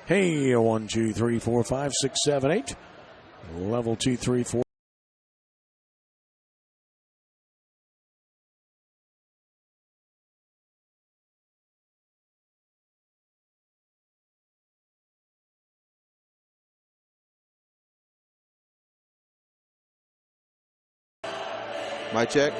Hey, 1, 2, 3, 4, 5, 6, 7, 8. Level 2, 3, 4. Mic check.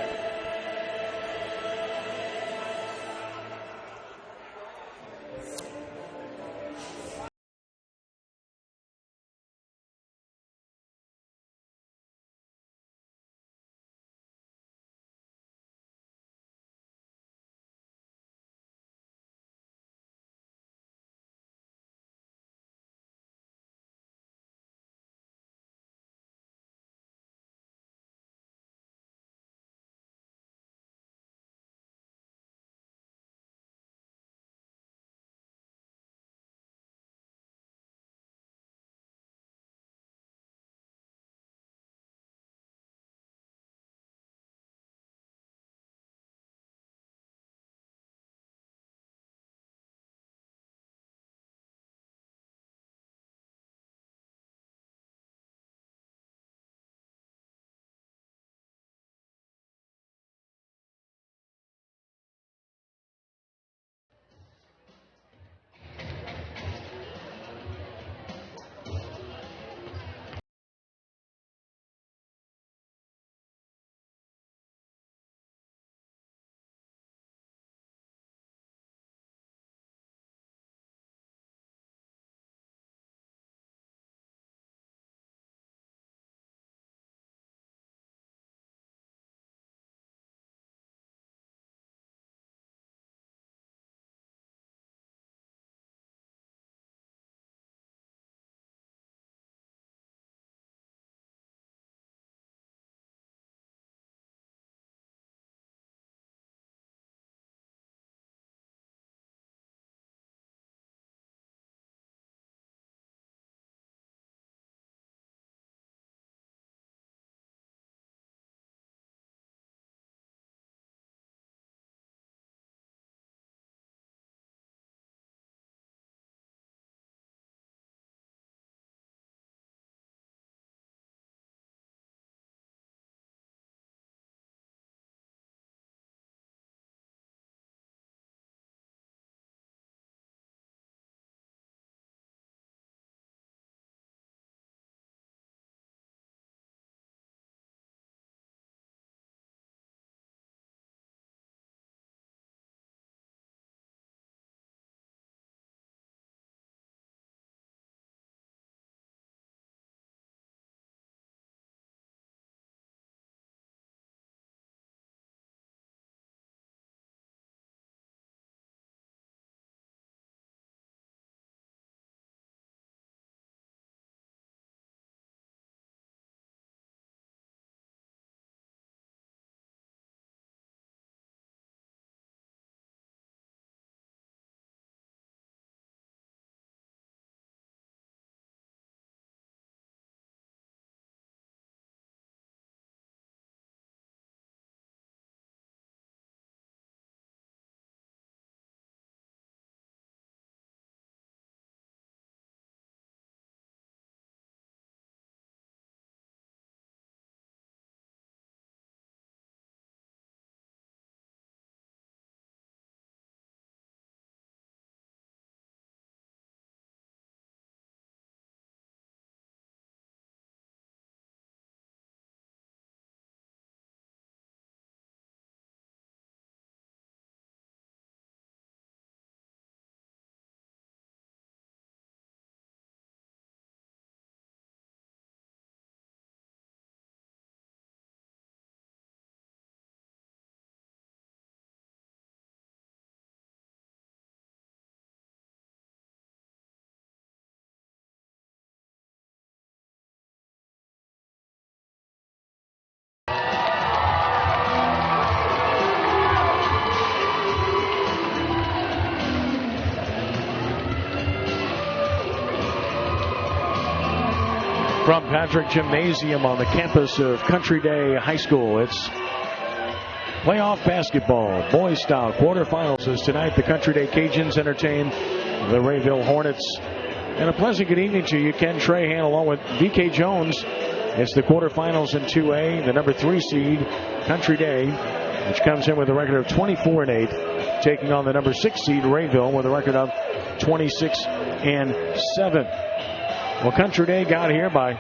From Patrick Gymnasium on the campus of Country Day High School, it's playoff basketball. Boys style quarterfinals as tonight the Country Day Cajuns entertain the Rayville Hornets. And a pleasant good evening to you, Ken Trahan, along with VK Jones. It's the quarterfinals in 2A, the number 3 seed, Country Day, which comes in with a record of 24-8, taking on the number 6 seed, Rayville, with a record of 26-7. Well, Country Day got here by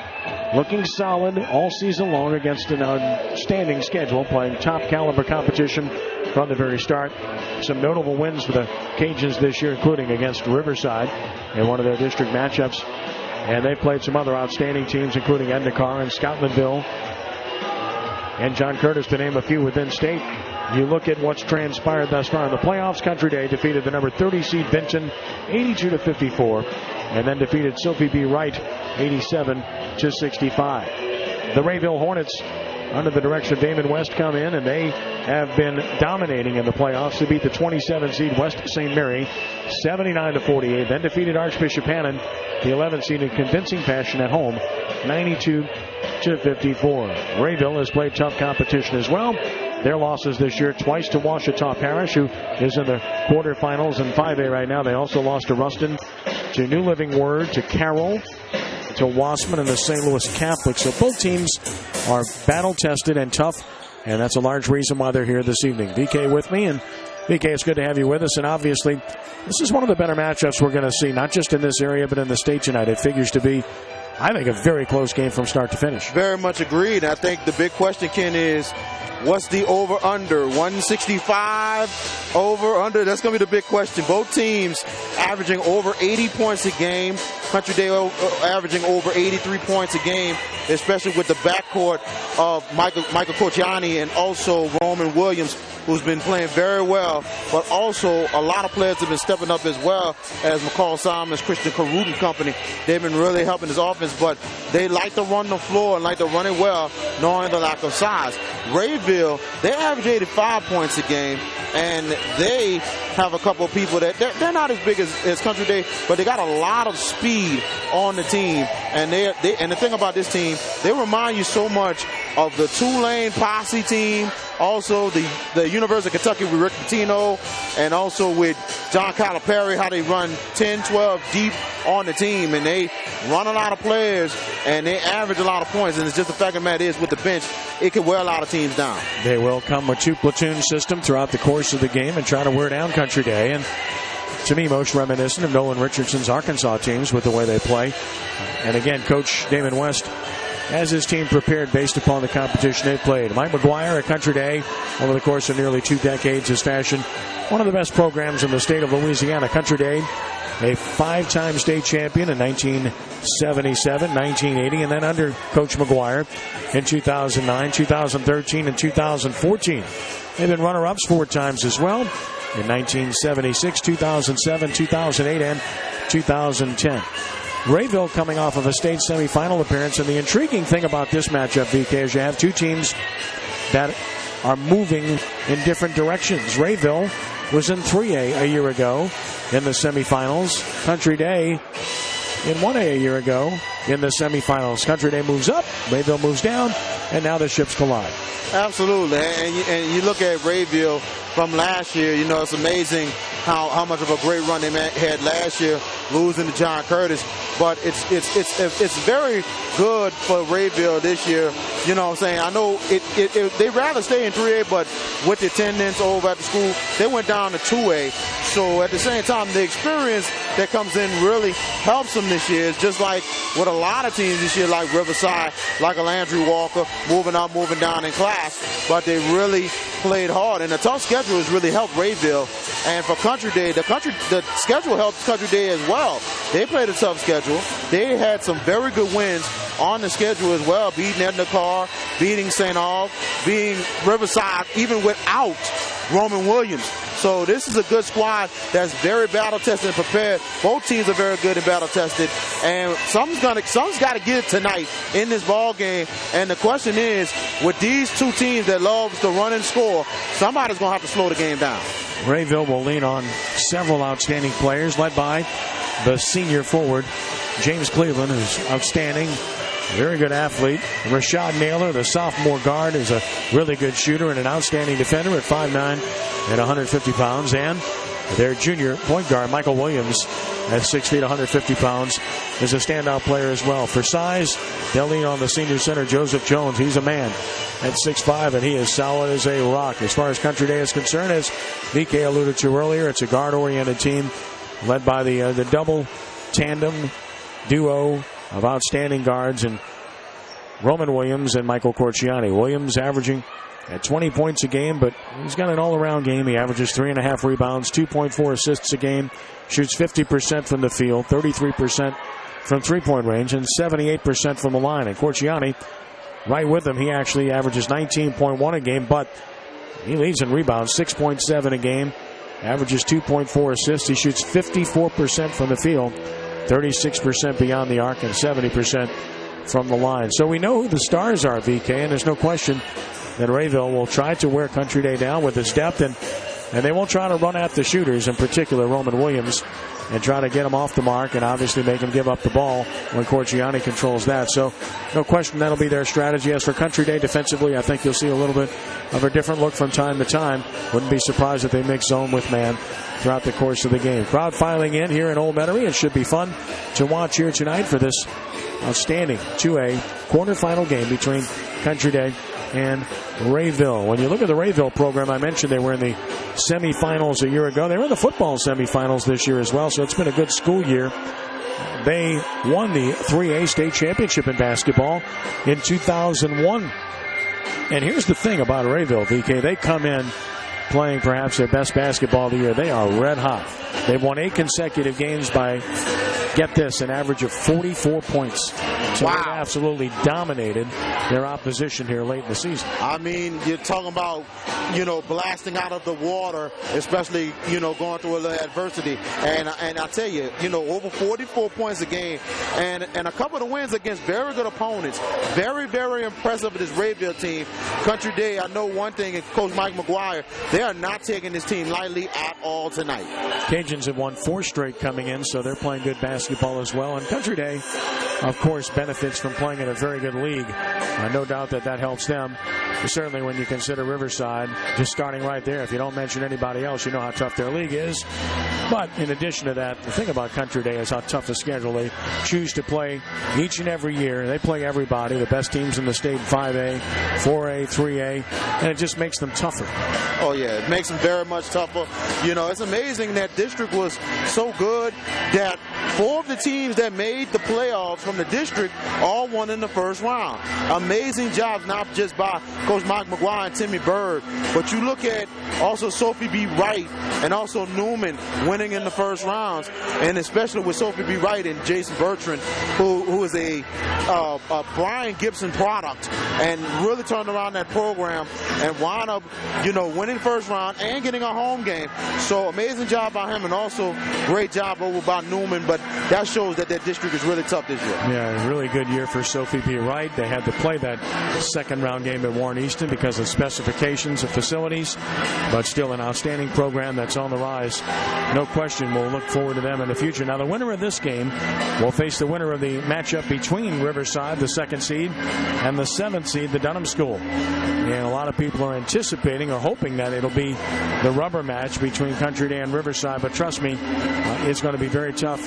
looking solid all season long against an outstanding schedule, playing top caliber competition from the very start. Some notable wins for the Cajuns this year, including against Riverside in one of their district matchups. And they played some other outstanding teams, including Endicott and Scotlandville and John Curtis, to name a few within state. You look at what's transpired thus far in the playoffs. Country Day defeated the number 30 seed Vinton 82-54, and then defeated Sophie B. Wright 87-65. The Rayville Hornets, under the direction of Damon West, come in, and they have been dominating in the playoffs. They beat the 27 seed West St. Mary 79-48, then defeated Archbishop Hannan, the 11 seed, in convincing fashion at home 92-54. Rayville has played tough competition as well. Their losses this year, twice to Ouachita Parish, who is in the quarterfinals in 5A right now. They also lost to Ruston, to New Living Word, to Carroll, to Wassman, and the St. Louis Catholic. So both teams are battle-tested and tough, and that's a large reason why they're here this evening. VK with me, and VK, it's good to have you with us. And obviously, this is one of the better matchups we're going to see, not just in this area, but in the state tonight. It figures to be, I think, a very close game from start to finish. Very much agreed. I think the big question, Ken, is what's the over-under? 165 over-under? That's going to be the big question. Both teams averaging over 80 points a game. Country Day averaging over 83 points a game, especially with the backcourt of Michael Kociani and also Roman Williams, who's been playing very well, but also a lot of players have been stepping up as well as McCall Simons, Christian Carruth and company. They've been really helping this offense, but they like to run the floor and like to run it well, knowing the lack of size. Rayville, they average 85 points a game, and they have a couple of people that they're not as big as Country Day, but they got a lot of speed on the team. And and the thing about this team, they remind you so much of the Tulane Posse team, also the University of Kentucky with Rick Pitino, and also with John Calipari, how they run 10, 12 deep on the team, and they run a lot of players, and they average a lot of points. And it's just the fact of the matter is, with the bench, it can wear a lot of teams down. They will come with 2 platoon system throughout the course of the game and try to wear down Country Day. And to me, most reminiscent of Nolan Richardson's Arkansas teams with the way they play. And again, Coach Damon West has his team prepared based upon the competition they've played. Mike McGuire at Country Day, over the course of nearly 2 decades, has fashioned one of the best programs in the state of Louisiana. Country Day, a 5-time state champion in 1977, 1980, and then under Coach McGuire in 2009, 2013, and 2014. They've been runner-ups 4 times as well, in 1976, 2007, 2008, and 2010. Rayville coming off of a state semifinal appearance, and the intriguing thing about this matchup, VK, is you have 2 teams that are moving in different directions. Rayville was in 3A a year ago in the semifinals. Country Day in 1A a year ago in the semifinals. Country Day moves up, Rayville moves down, and now the ships collide. Absolutely, and you look at Rayville from last year. You know, it's amazing how much of a great run they had last year, losing to John Curtis. But it's very good for Rayville this year. You know what I'm saying? I know they'd rather stay in 3A, but with the attendance over at the school, they went down to 2A. So at the same time, the experience that comes in really helps them this year. It's just like with a lot of teams this year, like Riverside, like a Landry Walker, moving up, moving down in class. But they really played hard, and the tough schedule has really helped Rayville. And for Country Day, the schedule helped Country Day as well. They played a tough schedule. They had some very good wins on the schedule as well, beating Endicott, beating St. Aug, beating Riverside, even without Roman Williams. So this is a good squad that's very battle-tested and prepared. Both teams are very good and battle-tested. And something's got to give tonight in this ball game. And the question is, with these 2 teams that love to run and score, somebody's going to have to slow the game down. Rayville will lean on several outstanding players, led by the senior forward, James Cleveland, who's outstanding. Very good athlete. Rashad Naylor, the sophomore guard, is a really good shooter and an outstanding defender at 5'9" and 150 pounds. And their junior point guard, Michael Williams, at 6 feet, 150 pounds, is a standout player as well. For size, they'll lean on the senior center, Joseph Jones. He's a man at 6'5", and he is solid as a rock. As far as Country Day is concerned, as VK alluded to earlier, it's a guard-oriented team led by the double tandem duo of outstanding guards and Roman Williams and Michael Corciani. Williams averaging at 20 points a game, but he's got an all-around game. He averages 3.5 rebounds, 2.4 assists a game, shoots 50% from the field, 33% from three-point range, and 78% from the line. And Corciani, right with him, he actually averages 19.1 a game, but he leads in rebounds, 6.7 a game, averages 2.4 assists. He shoots 54% from the field, 36% beyond the arc, and 70% from the line. So we know who the stars are, VK, and there's no question that Rayville will try to wear Country Day down with his depth, and they won't try to run at the shooters, in particular Roman Williams, and try to get him off the mark and obviously make him give up the ball when Corciani controls that. So no question that'll be their strategy. As for Country Day defensively, I think you'll see a little bit of a different look from time to time. Wouldn't be surprised if they mix zone with man throughout the course of the game. Crowd filing in here in Old Metairie. It should be fun to watch here tonight for this outstanding 2A quarterfinal game between Country Day and Rayville. When you look at the Rayville program, I mentioned they were in the semifinals a year ago. They were in the football semifinals this year as well, so it's been a good school year. They won the 3A state championship in basketball in 2001. And here's the thing about Rayville, VK. They come in playing perhaps their best basketball of the year. They are red hot. They've won 8 consecutive games by, get this, an average of 44 points. So wow. They've absolutely dominated their opposition here late in the season. I mean, you're talking about, blasting out of the water, especially, going through a little adversity. And I tell you, over 44 points a game and a couple of wins against very good opponents. Very, very impressive with this Rayville team. Country Day, I know one thing, and Coach Mike McGuire, they are not taking this team lightly at all tonight. Cajuns have won 4 straight coming in, so they're playing good basketball as well. And Country Day, of course, benefits from playing in a very good league. No doubt that helps them. Certainly when you consider Riverside, just starting right there. If you don't mention anybody else, you know how tough their league is. But in addition to that, the thing about Country Day is how tough a schedule they choose to play each and every year. They play everybody, the best teams in the state, 5A, 4A, 3A, and it just makes them tougher. Oh, yeah, it makes them very much tougher. It's amazing that district was so good that 4 of the teams that made the playoffs from the district all won in the first round. Amazing jobs, not just by Coach Mike McGuire and Timmy Bird, but you look at also Sophie B. Wright and also Newman winning in the first rounds, and especially with Sophie B. Wright and Jason Bertrand, who is a Brian Gibson product, and really turned around that program and wound up, winning first round and getting a home game. So amazing job by him, and also great job over by Newman, but that shows that district is really tough this year. Yeah, really good year for Sophie B. Wright. They had to play that second round game at Warren Easton because of specifications of facilities, but still an outstanding program that's on the rise. No question, we'll look forward to them in the future. Now, the winner of this game will face the winner of the matchup between Riverside, the 2nd seed, and the 7th seed, the Dunham School. And a lot of people are anticipating or hoping that it'll be the rubber match between Country Day and Riverside, but trust me, it's going to be very tough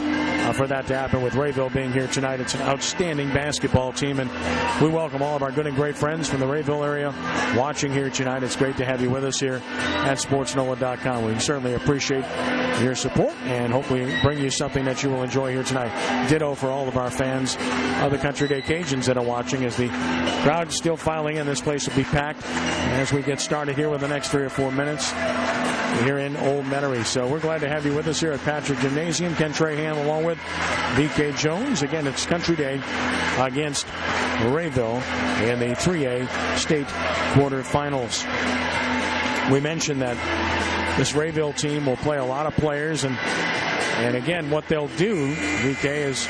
for that to happen with Rayville being here tonight. It's an outstanding basketball team, and we welcome all of our good and great friends from the Rayville area watching here tonight. It's great to have you with us here at SportsNOLA.com. We certainly appreciate your support and hopefully bring you something that you will enjoy here tonight. Ditto for all of our fans of the Country Day Cajuns that are watching as the crowd still filing in. This place will be packed as we get started here with the next 3 or 4 minutes here in Old Metairie. So we're glad to have you with us here at Patrick Gymnasium. Ken Trahan along with VK Jones. Again, it's Country Day against Rayville in the 3A state quarterfinals. We mentioned that this Rayville team will play a lot of players, and again, what they'll do, VK, is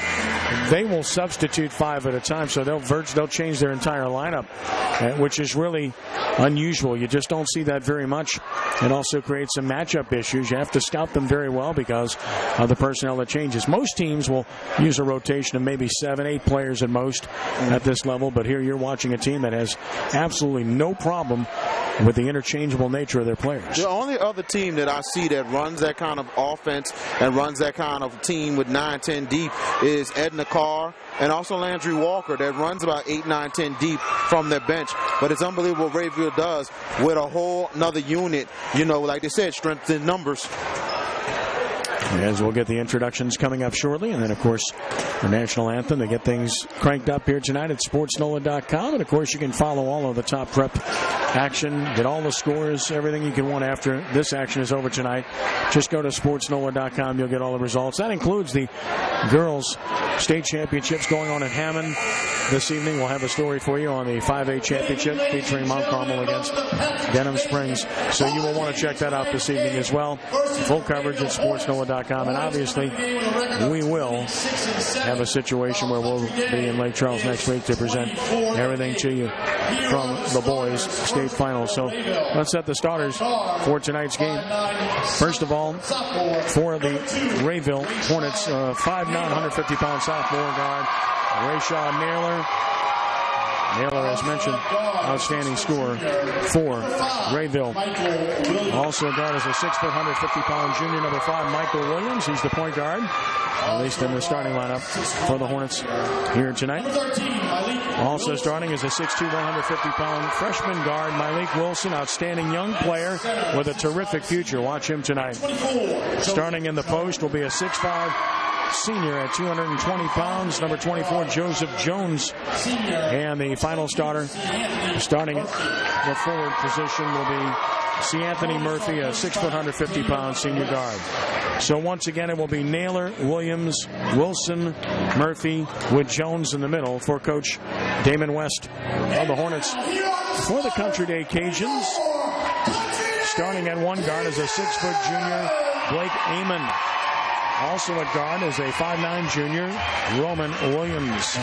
they will substitute 5 at a time, so they'll change their entire lineup, which is really unusual. You just don't see that very much. It also creates some matchup issues. You have to scout them very well because of the personnel that changes. Most teams will use a rotation of maybe 7, 8 players at most at this level, but here you're watching a team that has absolutely no problem with the interchangeable nature of their players. The only other team that I see that runs that kind of offense and runs that kind of team with 9, 10 deep is Edna Carr and also Landry Walker that runs about 8, 9, 10 deep from their bench. But it's unbelievable what Rayville does with a whole another unit. You know, like they said, strength in numbers. As we'll get the introductions coming up shortly, and then, of course, the national anthem to get things cranked up here tonight at SportsNOLA.com. And, of course, you can follow all of the top prep action, get all the scores, everything you can want after this action is over tonight. Just go to SportsNOLA.com. You'll get all the results. That includes the girls' state championships going on at Hammond this evening. We'll have a story for you on the 5A championship featuring Mount Carmel against Denham Springs. So you will want to check that out this evening as well. Full coverage at SportsNOLA.com. And obviously, we will have a situation where we'll be in Lake Charles next week to present everything to you from the boys' state finals. So let's set the starters for tonight's game. First of all, for the Rayville Hornets, 5'9", 150-pound sophomore guard, Rayshon Naylor. Naylor, as mentioned, outstanding scorer for Rayville. Also guard is a 6', 150-pound junior, number 5, Michael Williams. He's the point guard, at least in the starting lineup for the Hornets here tonight. Also starting is a 6'2", 150-pound freshman guard, Malik Wilson, outstanding young player with a terrific future. Watch him tonight. Starting in the post will be a 6'5", senior at 220 pounds, number 24, Joseph Jones. And the final starter, starting at the forward position, will be C. Anthony Murphy, a 6', 150-pound senior guard. So once again, it will be Naylor, Williams, Wilson, Murphy, with Jones in the middle for Coach Damon West of the Hornets. For the Country Day Cajuns, starting at one guard is a 6-foot junior, Blake Amon. Also at guard is a 5'9" junior, Roman Williams.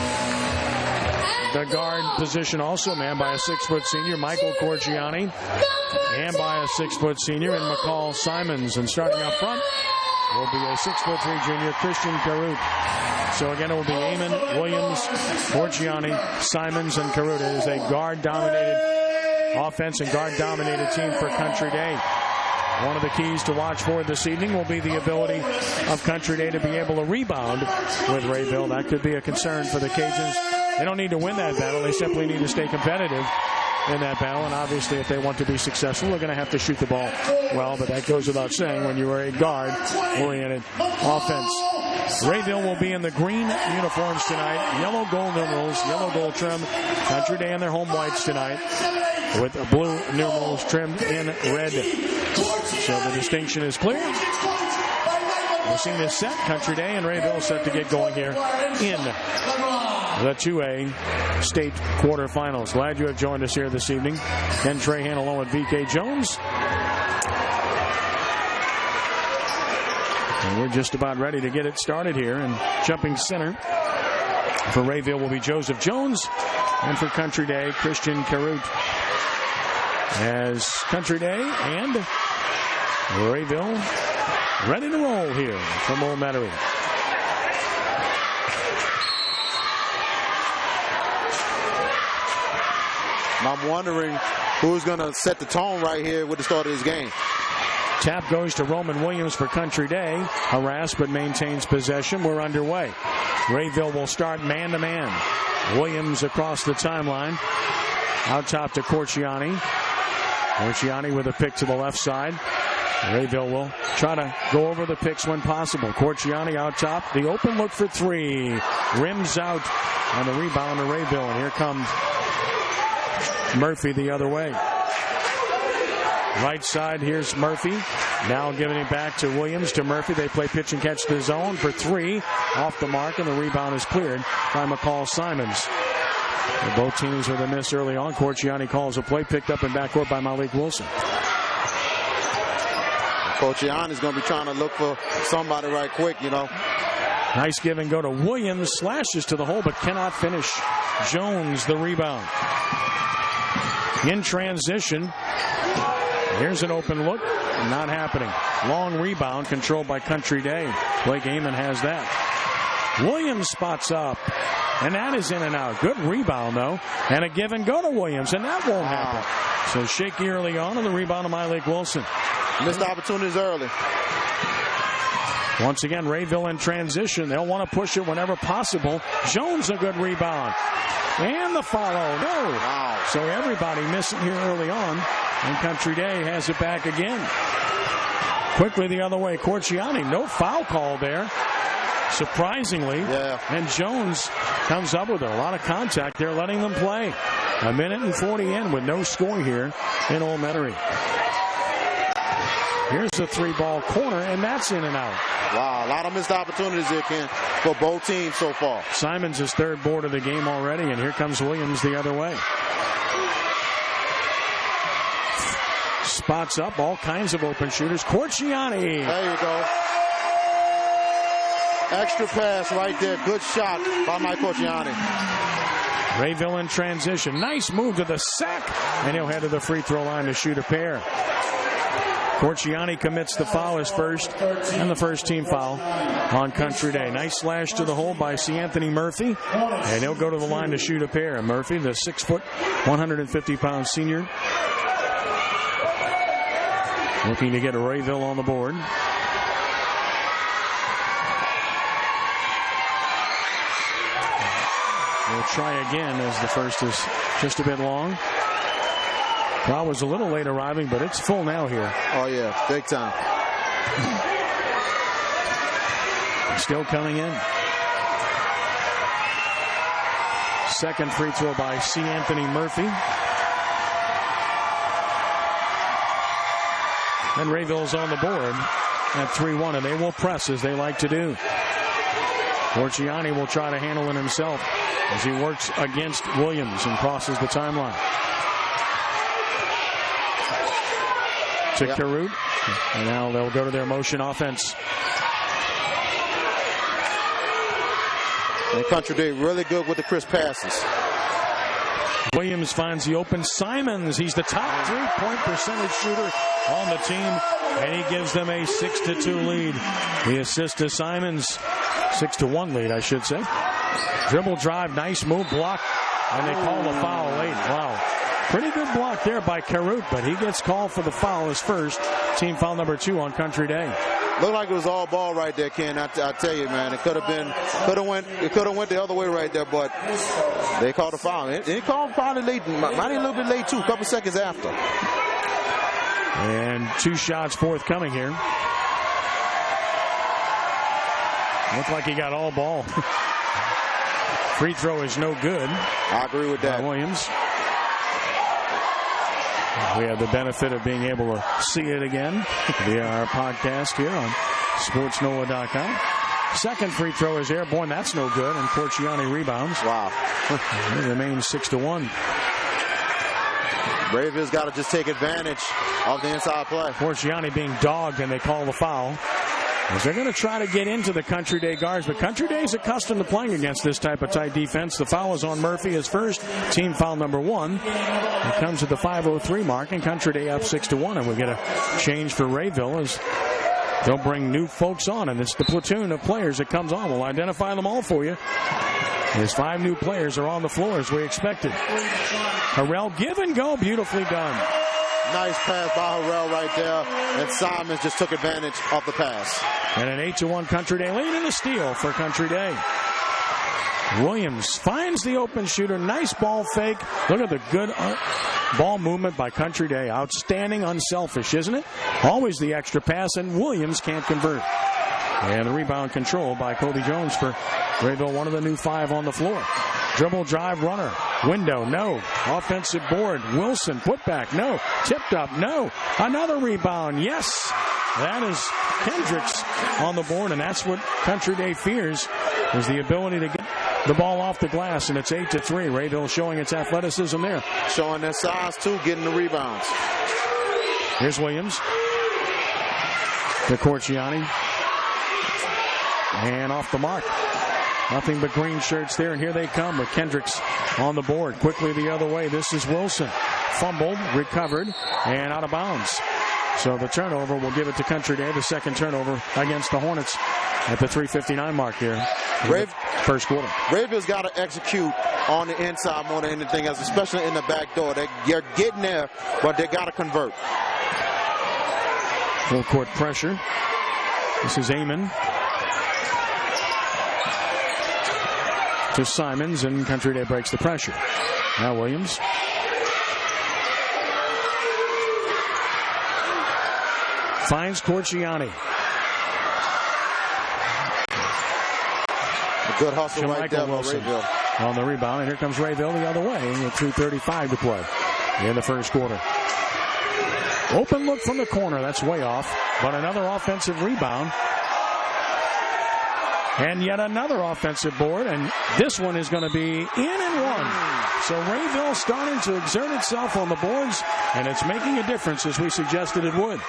The guard position also manned by a 6-foot senior, Michael Corgiani, and by a 6-foot senior in McCall Simons. And starting up front will be a 6'3" junior, Christian Carut. So again, it will be Amon, Williams, Corgiani, Simons, and Carut. It is a guard-dominated offense and guard-dominated team for Country Day. One of the keys to watch for this evening will be the ability of Country Day to be able to rebound with Rayville. That could be a concern for the Cajuns. They don't need to win that battle. They simply need to stay competitive in that battle. And obviously, if they want to be successful, they're going to have to shoot the ball well. But that goes without saying when you are a guard-oriented offense. Rayville will be in the green uniforms tonight. Yellow gold numerals, yellow gold trim. Country Day in their home whites tonight, with blue numerals trimmed in red. So the distinction is clear. The scene is set. Country Day and Rayville set to get going here in the 2A state quarterfinals. Glad you have joined us here this evening. Ken Trahan along with VK Jones. And we're just about ready to get it started here. And jumping center for Rayville will be Joseph Jones. And for Country Day, Christian Carut. As Country Day and Rayville ready to roll here from Old Metairie. I'm wondering who's going to set the tone right here with the start of this game. Tap goes to Roman Williams for Country Day. Harassed but maintains possession. We're underway. Rayville will start man-to-man. Williams across the timeline. Out top to Corciani. Corciani with a pick to the left side. Rayville will try to go over the picks when possible. Corciani out top. The open look for three. Rims out on the rebound to Rayville. And here comes Murphy the other way. Right side, here's Murphy. Now giving it back to Williams, to Murphy. They play pitch and catch the zone for three. Off the mark, and the rebound is cleared by McCall Simons. Both teams with a miss early on. Corciani calls a play, picked up in backcourt by Malik Wilson. Corciani is going to be trying to look for somebody right quick, you know. Nice give and go to Williams. Slashes to the hole but cannot finish. Jones the rebound. In transition. Here's an open look. Not happening. Long rebound controlled by Country Day. Blake Amon has that. Williams spots up. And that is in and out. Good rebound, though. And a give and go to Williams. And that won't happen. So shaky early on, and the rebound of Mylake Wilson. Missed opportunities early. Once again, Rayville in transition. They'll want to push it whenever possible. Jones a good rebound. And the follow. No. Wow. So everybody missing here early on. And Country Day has it back again. Quickly the other way. Corciani, no foul call there. Surprisingly. Yeah. And Jones comes up with it. A lot of contact there, letting them play. 1:40 in with no score here in Old Metairie. Here's the 3-ball corner, and that's in and out. Wow, a lot of missed opportunities here, Ken, for both teams so far. Simons' his third board of the game already, and here comes Williams the other way. Spots up all kinds of open shooters. Corciani. There you go. Extra pass right there. Good shot by Mike Corciani. Rayville in transition. Nice move to the sack, and he'll head to the free throw line to shoot a pair. Corciani commits the foul, his first, and the first team foul on Country Day. Nice slash to the hole by C. Anthony Murphy, and he'll go to the line to shoot a pair. Murphy, the 6-foot, 150-pound senior, looking to get a Rayville on the board. We'll try again as the first is just a bit long. Crowd was a little late arriving, but it's full now here. Oh, yeah, big time. Still coming in. Second free throw by C. Anthony Murphy. And Rayville's on the board at 3-1, and they will press as they like to do. Corciani will try to handle it himself as he works against Williams and crosses the timeline. To Carute, and now they'll go to their motion offense. And Country Day really good with the crisp passes. Williams finds the open Simons. He's the top 3-point percentage shooter on the team, and he gives them a 6-2 lead. The assist to Simons, 6-1 lead, I should say. Dribble drive, nice move, block, and they call the foul late. Wow. Pretty good block there by Carute, but he gets called for the foul, his first. Team foul number 2 on Country Day. Looked like it was all ball right there, Ken. I tell you, man, it could have went the other way right there, but they called a foul. He called probably late, might be a little bit late too, a couple seconds after. And 2 shots forthcoming here. Looked like he got all ball. Free throw is no good. I agree with that. Williams. We have the benefit of being able to see it again via our podcast here on SportsNOLA.com. Second free throw is airborne. That's no good. And Corciani rebounds. Wow. It remains 6-1. Rayville's got to just take advantage of the inside play. Corciani being dogged, and they call the foul. As they're going to try to get into the Country Day guards, but Country Day is accustomed to playing against this type of tight defense. The foul is on Murphy, his first, team foul number 1. It comes at the 5:03 mark, and Country Day up 6-1, and we get a change for Rayville as they'll bring new folks on, and it's the platoon of players that comes on. We'll identify them all for you. There's 5 new players are on the floor as we expected. Harrell, give and go, beautifully done. Nice pass by Harrell right there, and Simons just took advantage of the pass. And an 8-1 Country Day lead, and a steal for Country Day. Williams finds the open shooter. Nice ball fake. Look at the good ball movement by Country Day. Outstanding, unselfish, isn't it? Always the extra pass, and Williams can't convert. And the rebound control by Kobe Jones for Rayville, one of the new 5 on the floor. Dribble drive runner. Window, no. Offensive board. Wilson, putback, no. Tipped up, no. Another rebound, yes. That is Hendricks on the board, and that's what Country Day fears, is the ability to get the ball off the glass, and it's 8-3. Rayville showing its athleticism there. Showing their size, too, getting the rebounds. Here's Williams. To Corciani. And off the mark. Nothing but green shirts there, and here they come with Kendricks on the board. Quickly the other way. This is Wilson. Fumbled, recovered, and out of bounds. So the turnover will give it to Country Day, the second turnover against the Hornets at the 3:59 mark here. First quarter. Rayville's got to execute on the inside more than anything else, especially in the back door. They're getting there, but they got to convert. Full court pressure. This is Amon to Simons, and Country Day breaks the pressure. Now Williams. Finds Corciani. A good hustle right there by Rayville. On the rebound, and here comes Rayville the other way with 2:35 to play in the first quarter. Open look from the corner. That's way off, but another offensive rebound. And yet another offensive board, and this one is going to be in and one. So Rayville starting to exert itself on the boards, and it's making a difference as we suggested it would.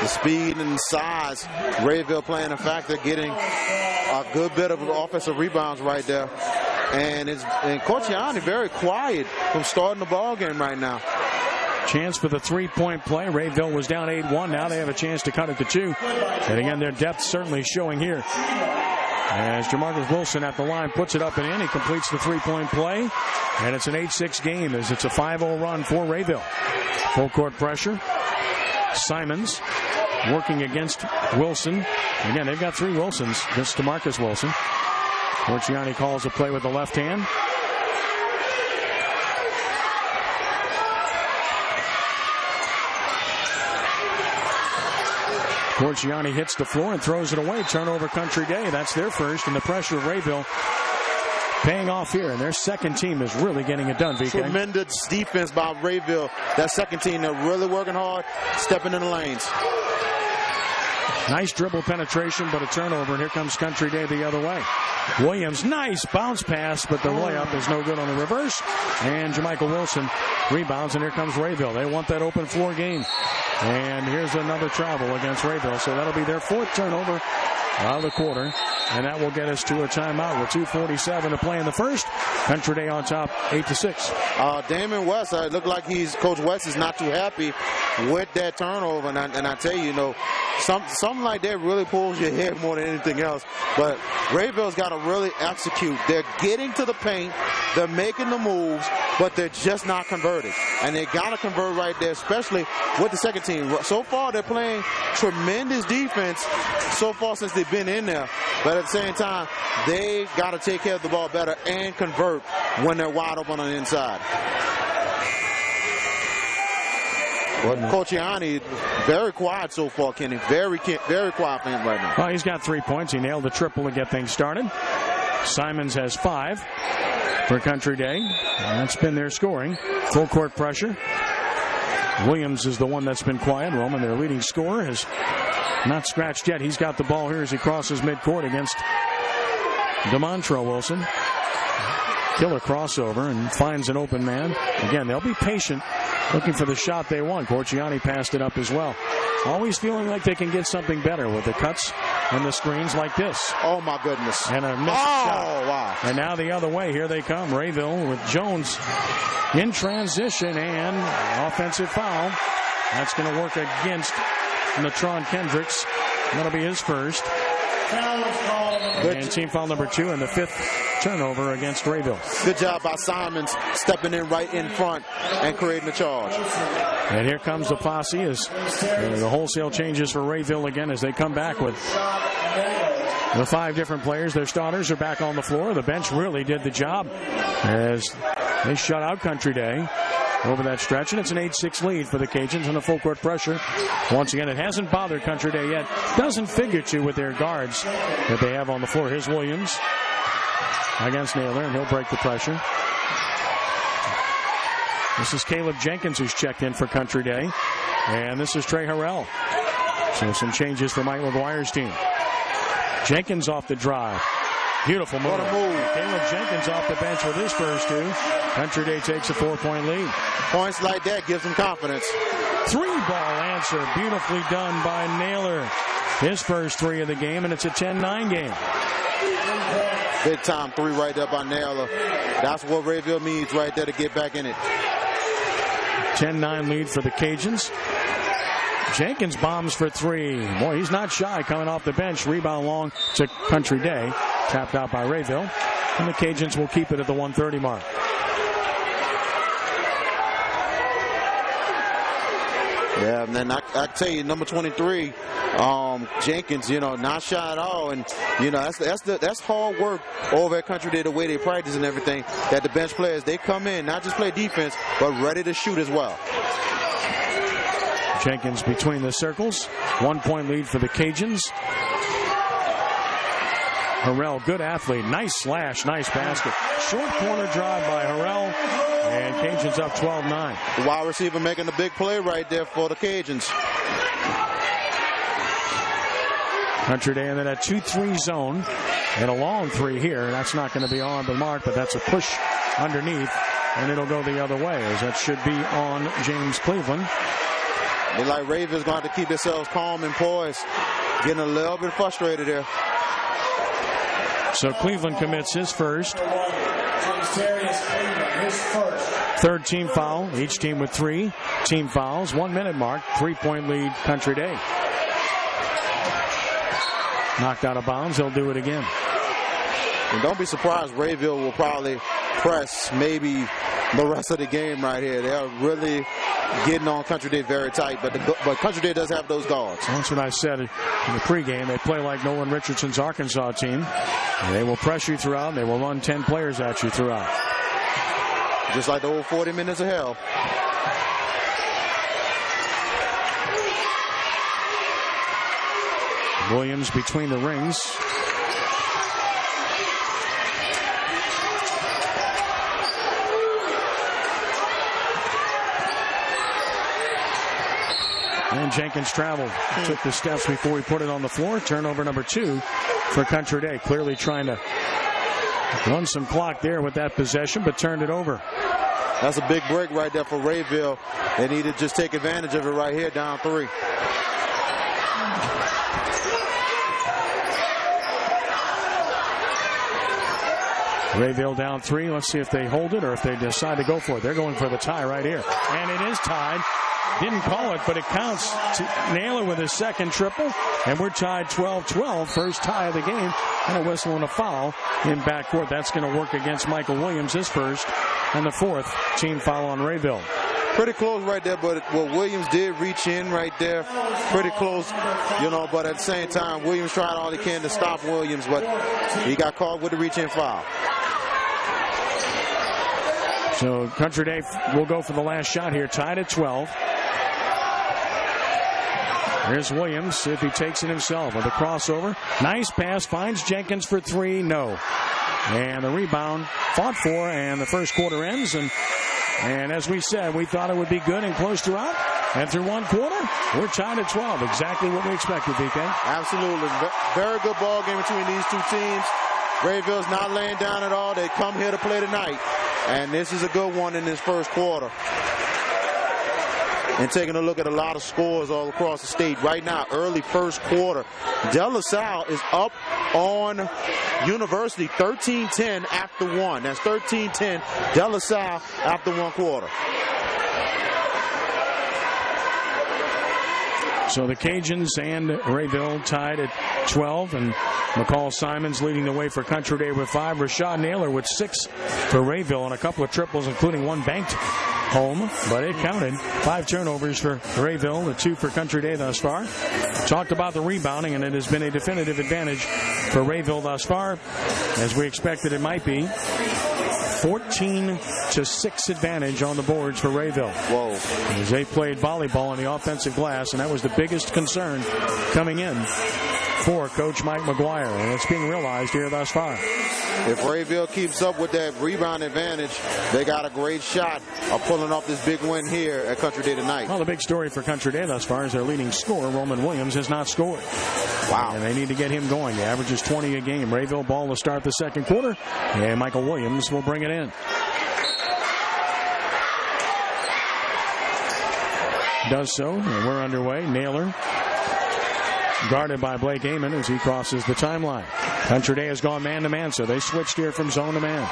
The speed and size, Rayville playing a factor, getting a good bit of offensive rebounds right there. And Corciani very quiet from starting the ball game right now. Chance for the three-point play. Rayville was down 8-1. Now they have a chance to cut it to 2. And again, their depth certainly showing here. As Jamarcus Wilson at the line puts it up and in. He completes the three-point play. And it's an 8-6 game as it's a 5-0 run for Rayville. Full court pressure. Simons working against Wilson. Again, they've got 3 Wilsons. This to Marcus Wilson. Corciani calls a play with the left hand. Corciani hits the floor and throws it away. Turnover Country Day. That's their first, and the pressure of Rayville paying off here, and their second team is really getting it done, VK. Tremendous defense by Rayville. That second team, they're really working hard, stepping in the lanes. Nice dribble penetration, but a turnover, and here comes Country Day the other way. Williams, nice bounce pass, but the layup is no good on the reverse. And Jamichael Wilson rebounds, and here comes Rayville. They want that open floor game. And here's another travel against Rayville. So that'll be their 4th turnover of the quarter. And that will get us to a timeout with 2:47 to play in the first. Country Day on top, 8-6. Damon West, it looked like Coach West is not too happy with that turnover. And I tell you, something like that really pulls your head more than anything else. But Rayville's got to really execute. They're getting to the paint. They're making the moves, but they're just not converting. And they got to convert right there, especially with the second team. So far, they're playing tremendous defense so far since they've been in there. But at the same time, they got to take care of the ball better and convert when they're wide open on the inside. Well, Corciani, very quiet so far, Kenny. Very quiet for him right now. Well, he's got 3 points. He nailed the triple to get things started. Simons has 5 for Country Day. And that's been their scoring. Full court pressure. Williams is the one that's been quiet. Roman, their leading scorer, has not scratched yet. He's got the ball here as he crosses midcourt against DeMontre Wilson. Killer crossover and finds an open man. Again, they'll be patient, looking for the shot they want. Corciani passed it up as well. Always feeling like they can get something better with the cuts and the screens like this. Oh, my goodness. And a missed shot. Wow. And now the other way. Here they come. Rayville with Jones in transition and offensive foul. That's going to work against Trahan Kendricks. That'll be his first. And team foul number 2 and the 5th turnover against Rayville. Good job by Simons stepping in right in front and creating the charge. And here comes the posse as the wholesale changes for Rayville again as they come back with the 5 different players. Their starters are back on the floor. The bench really did the job as they shut out Country Day over that stretch, and it's an 8-6 lead for the Cajuns on the full court pressure. Once again, it hasn't bothered Country Day yet. Doesn't figure to with their guards that they have on the floor. Here's Williams against Naylor, and he'll break the pressure. This is Caleb Jenkins who's checked in for Country Day, and this is Trey Harrell. So some changes for Mike McGuire's team. Jenkins off the drive. Beautiful move. What a move. Caleb Jenkins off the bench with his first 2. Country Day takes a 4-point lead. Points like that gives them confidence. 3-ball answer. Beautifully done by Naylor. his first three of the game, and it's a 10-9 game. Big time three right there by Naylor. That's what Rayville needs right there to get back in it. 10-9 lead for the Cajuns. Jenkins bombs for three. Boy, he's not shy coming off the bench. Rebound long to Country Day. Tapped out by Rayville. And the Cajuns will keep it at the 130 mark. Yeah, and then I tell you, number 23, Jenkins, not shy at all, and that's hard work over at Country Day, the way they practice and everything. That the bench players, they come in not just play defense, but ready to shoot as well. Jenkins between the circles. 1 point lead for the Cajuns. Harrell, good athlete. Nice slash, nice basket. Short corner drive by Harrell. And Cajuns up 12-9. The wide receiver making a big play right there for the Cajuns. Country Day in that 2-3 zone. And a long three here. That's not going to be on the mark, but that's a push underneath. And it'll go the other way, as that should be on James Cleveland. They like Ravens going to have to keep themselves calm and poised. Getting a little bit frustrated there. So Cleveland commits his first. Third team foul. Each team with 3 team fouls. 1 minute mark. 3-point lead Country Day. Knocked out of bounds. He'll do it again. And don't be surprised. Rayville will probably press maybe the rest of the game right here. They're really getting on Country Day very tight, but Country Day does have those guards. That's what I said in the pregame. They play like Nolan Richardson's Arkansas team. They will press you throughout. They will run 10 players at you throughout. Just like the old 40 minutes of hell. Williams between the rings. And Jenkins traveled. Took the steps before he put it on the floor. Turnover number 2 for Country Day. Clearly trying to run some clock there with that possession, but turned it over. That's a big break right there for Rayville. They need to just take advantage of it right here, down 3. Rayville down 3. Let's see if they hold it or if they decide to go for it. They're going for the tie right here. And it is tied. Didn't call it, but it counts. Naylor with his second triple. And we're tied 12-12. First tie of the game. And a whistle and a foul in backcourt. That's going to work against Michael Williams, his first. And the 4th team foul on Rayville. Pretty close right there, but Williams did reach in right there. Pretty close, but at the same time, Williams tried all he can to stop Williams, but he got caught with the reach-in foul. So Country Day will go for the last shot here, tied at 12. Here's Williams, see if he takes it himself with a crossover. Nice pass, finds Jenkins for 3, no. And the rebound fought for, and the first quarter ends. And as we said, we thought it would be good and close throughout. And through 1 quarter, we're tied at 12. Exactly what we expected, VK. Absolutely. Very good ball game between these two teams. Rayville's not laying down at all. They come here to play tonight. And this is a good one in this first quarter. And taking a look at a lot of scores all across the state. Right now, early first quarter, De La Salle is up on University 13-10 after 1. That's 13-10 De La Salle after 1 quarter. So the Cajuns and Rayville tied at 12, and McCall Simons leading the way for Country Day with 5. Rashad Naylor with 6 for Rayville, and a couple of triples, including one banked home, but it counted. 5 turnovers for Rayville, the 2 for Country Day thus far. Talked about the rebounding, and it has been a definitive advantage for Rayville thus far, as we expected it might be. 14-6 advantage on the boards for Rayville. Whoa. As they played volleyball on the offensive glass, and that was the biggest concern coming in for Coach Mike McGuire, and it's being realized here thus far. If Rayville keeps up with that rebound advantage, they got a great shot of pulling off this big win here at Country Day tonight. Well, the big story for Country Day thus far is their leading scorer, Roman Williams, has not scored. Wow. And they need to get him going. The average is 20 a game. Rayville ball to start the second quarter, and Michael Williams will bring it in. Does so, and we're underway. Naylor guarded by Blake Amon as he crosses the timeline. Country Day has gone man-to-man, so they switched here from zone to man.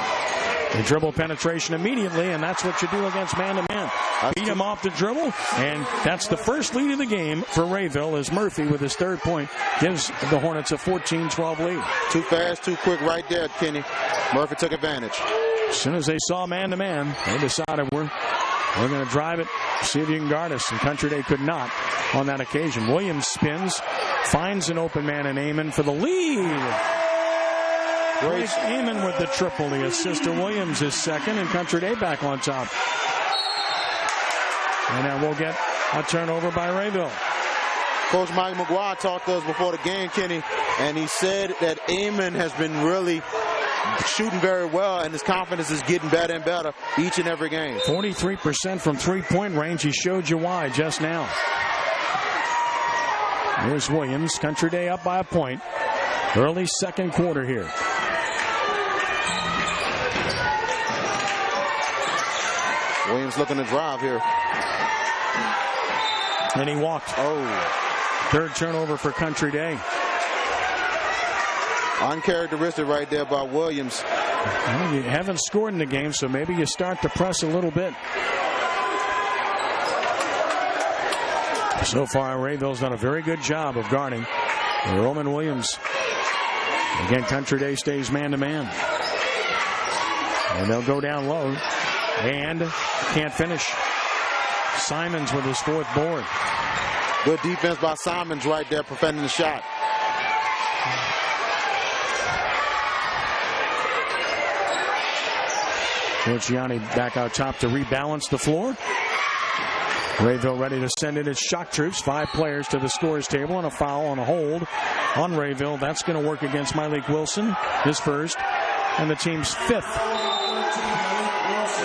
They dribble penetration immediately, and that's what you do against man-to-man. Beat him off the dribble, and that's the first lead of the game for Rayville as Murphy, with his third point, gives the Hornets a 14-12 lead. Too fast, too quick right there, Kenny. Murphy took advantage. As soon as they saw man-to-man, they decided we're going to drive it, see if you can guard us, and Country Day could not on that occasion. Williams spins, finds an open man in Amon for the lead. Grace Amon with the triple. The assist to Williams is second, and Country Day back on top. And now we'll get a turnover by Rayville. Coach Mike McGuire talked to us before the game, Kenny, and he said that Amon has been really shooting very well, and his confidence is getting better and better each and every game. 43% from three-point range. He showed you why just now. Here's Williams. Country Day up by a point. Early second quarter here. Williams looking to drive here. And he walked. Oh. Third turnover for Country Day. Uncharacteristic right there by Williams. Well, you haven't scored in the game, so maybe you start to press a little bit. So far, Rayville's done a very good job of guarding Roman Williams. Again, Country Day stays man-to-man. And they'll go down low. And can't finish. Simons with his fourth board. Good defense by Simons right there, preventing the shot. Luciani back out top to rebalance the floor. Rayville ready to send in its shock troops. 5 players to the scorers table, and a foul on a hold on Rayville. That's going to work against Myleik Wilson, his first, and the team's 5th.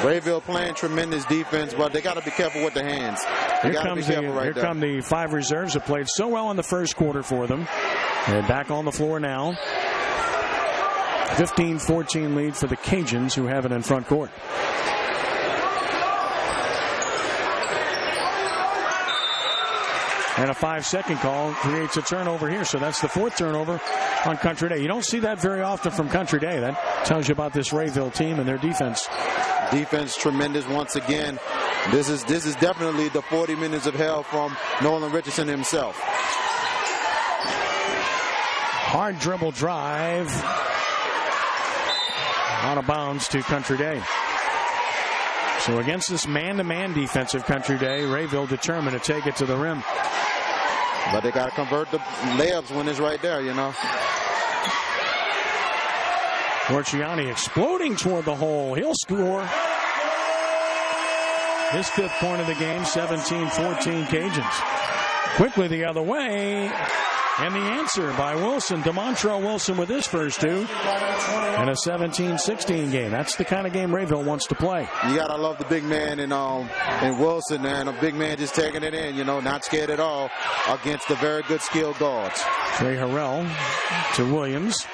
Rayville playing tremendous defense, but they got to be careful with the hands. Here come the 5 reserves that played so well in the first quarter for them. They're back on the floor now. 15-14 lead for the Cajuns, who have it in front court. And a 5-second call creates a turnover here. So that's the 4th turnover on Country Day. You don't see that very often from Country Day. That tells you about this Rayville team and their defense. Defense tremendous once again. This is definitely the 40 minutes of hell from Nolan Richardson himself. Hard dribble drive. Out of bounds to Country Day. So against this man-to-man defense of Country Day, Rayville determined to take it to the rim. But they got to convert the layups when it's right there, you know. Luciani exploding toward the hole. He'll score. His 5th point of the game, 17-14 Cajuns. Quickly the other way. And the answer by Wilson. DeMontrell Wilson with his first 2. And a 17-16 game. That's the kind of game Rayville wants to play. You got to love the big man in Wilson, and a big man just taking it in, you know, not scared at all against the very good skilled guards. Trey Harrell to Williams.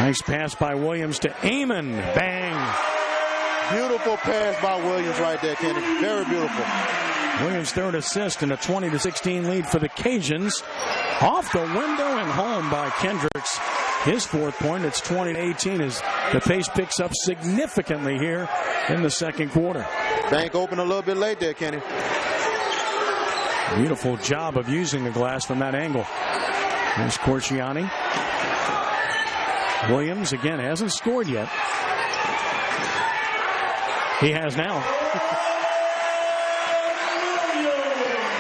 Nice pass by Williams to Amon. Bang. Beautiful pass by Williams right there, Kenny. Very beautiful. Williams' 3rd assist and a 20-16 lead for the Cajuns. Off the window and home by Kendricks. His 4th point. It's 20-18 as the pace picks up significantly here in the second quarter. Bank open a little bit late there, Kenny. Beautiful job of using the glass from that angle. There's Corciani. Williams, again, hasn't scored yet. He has now.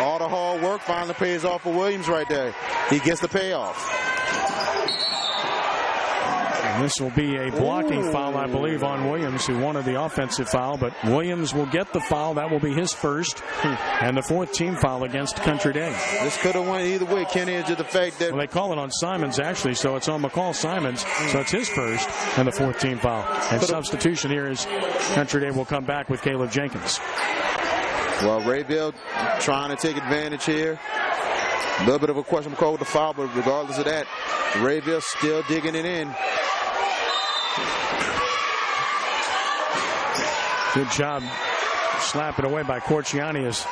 All the hard work finally pays off for Williams right there. He gets the payoff. And this will be a blocking foul, I believe, on Williams, who wanted the offensive foul. But Williams will get the foul. That will be his first. And the 4th team foul against Country Day. This could have went either way, Kenny, into the fact that... Well, they call it on Simons, actually, so it's on McCall Simons. So it's his first and the 4th team foul. And substitution here is Country Day will come back with Caleb Jenkins. Well, Rayville trying to take advantage here. A little bit of a question call with the foul, but regardless of that, Rayville still digging it in. Good job slapping away by Corciani as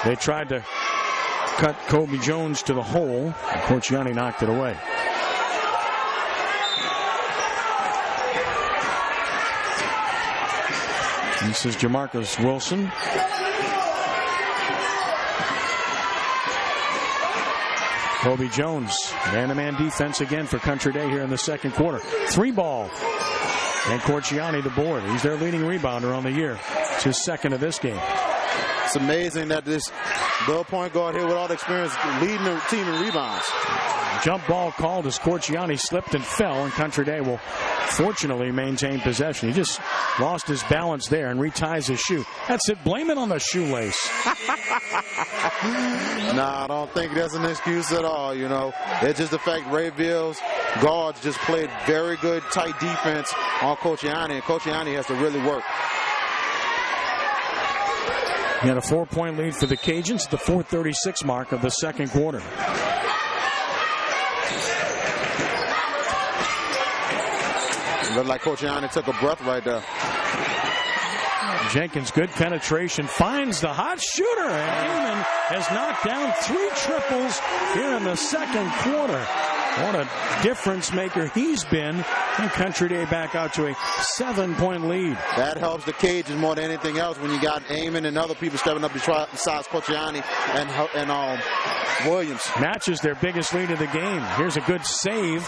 They tried to cut Kobe Jones to the hole. Corciani knocked it away. This is Jamarcus Wilson. Kobe Jones, man-to-man defense again for Country Day here in the second quarter. 3-ball. And Corciani the board. He's their leading rebounder on the year. It's his second of this game. It's amazing that this Bill point guard here with all the experience leading the team in rebounds. Jump ball called as Corciani slipped and fell, and Country Day will fortunately maintain possession. He just lost his balance there and reties his shoe. That's it. Blame it on the shoelace. Nah, I don't think that's an excuse at all, you know. It's just the fact Rayville's guards just played very good, tight defense on Corciani, and Corciani has to really work. He had a 4-point lead for the Cajuns at the 4:36 mark of the second quarter. Looked like Corciani took a breath right there. Jenkins, good penetration, finds the hot shooter, and Hannan has knocked down 3 triples here in the second quarter. What a difference maker he's been. And Country Day back out to a 7-point lead. That helps the Cajuns more than anything else when you got Amon and other people stepping up besides Corciani and Williams. Matches their biggest lead of the game. Here's a good save.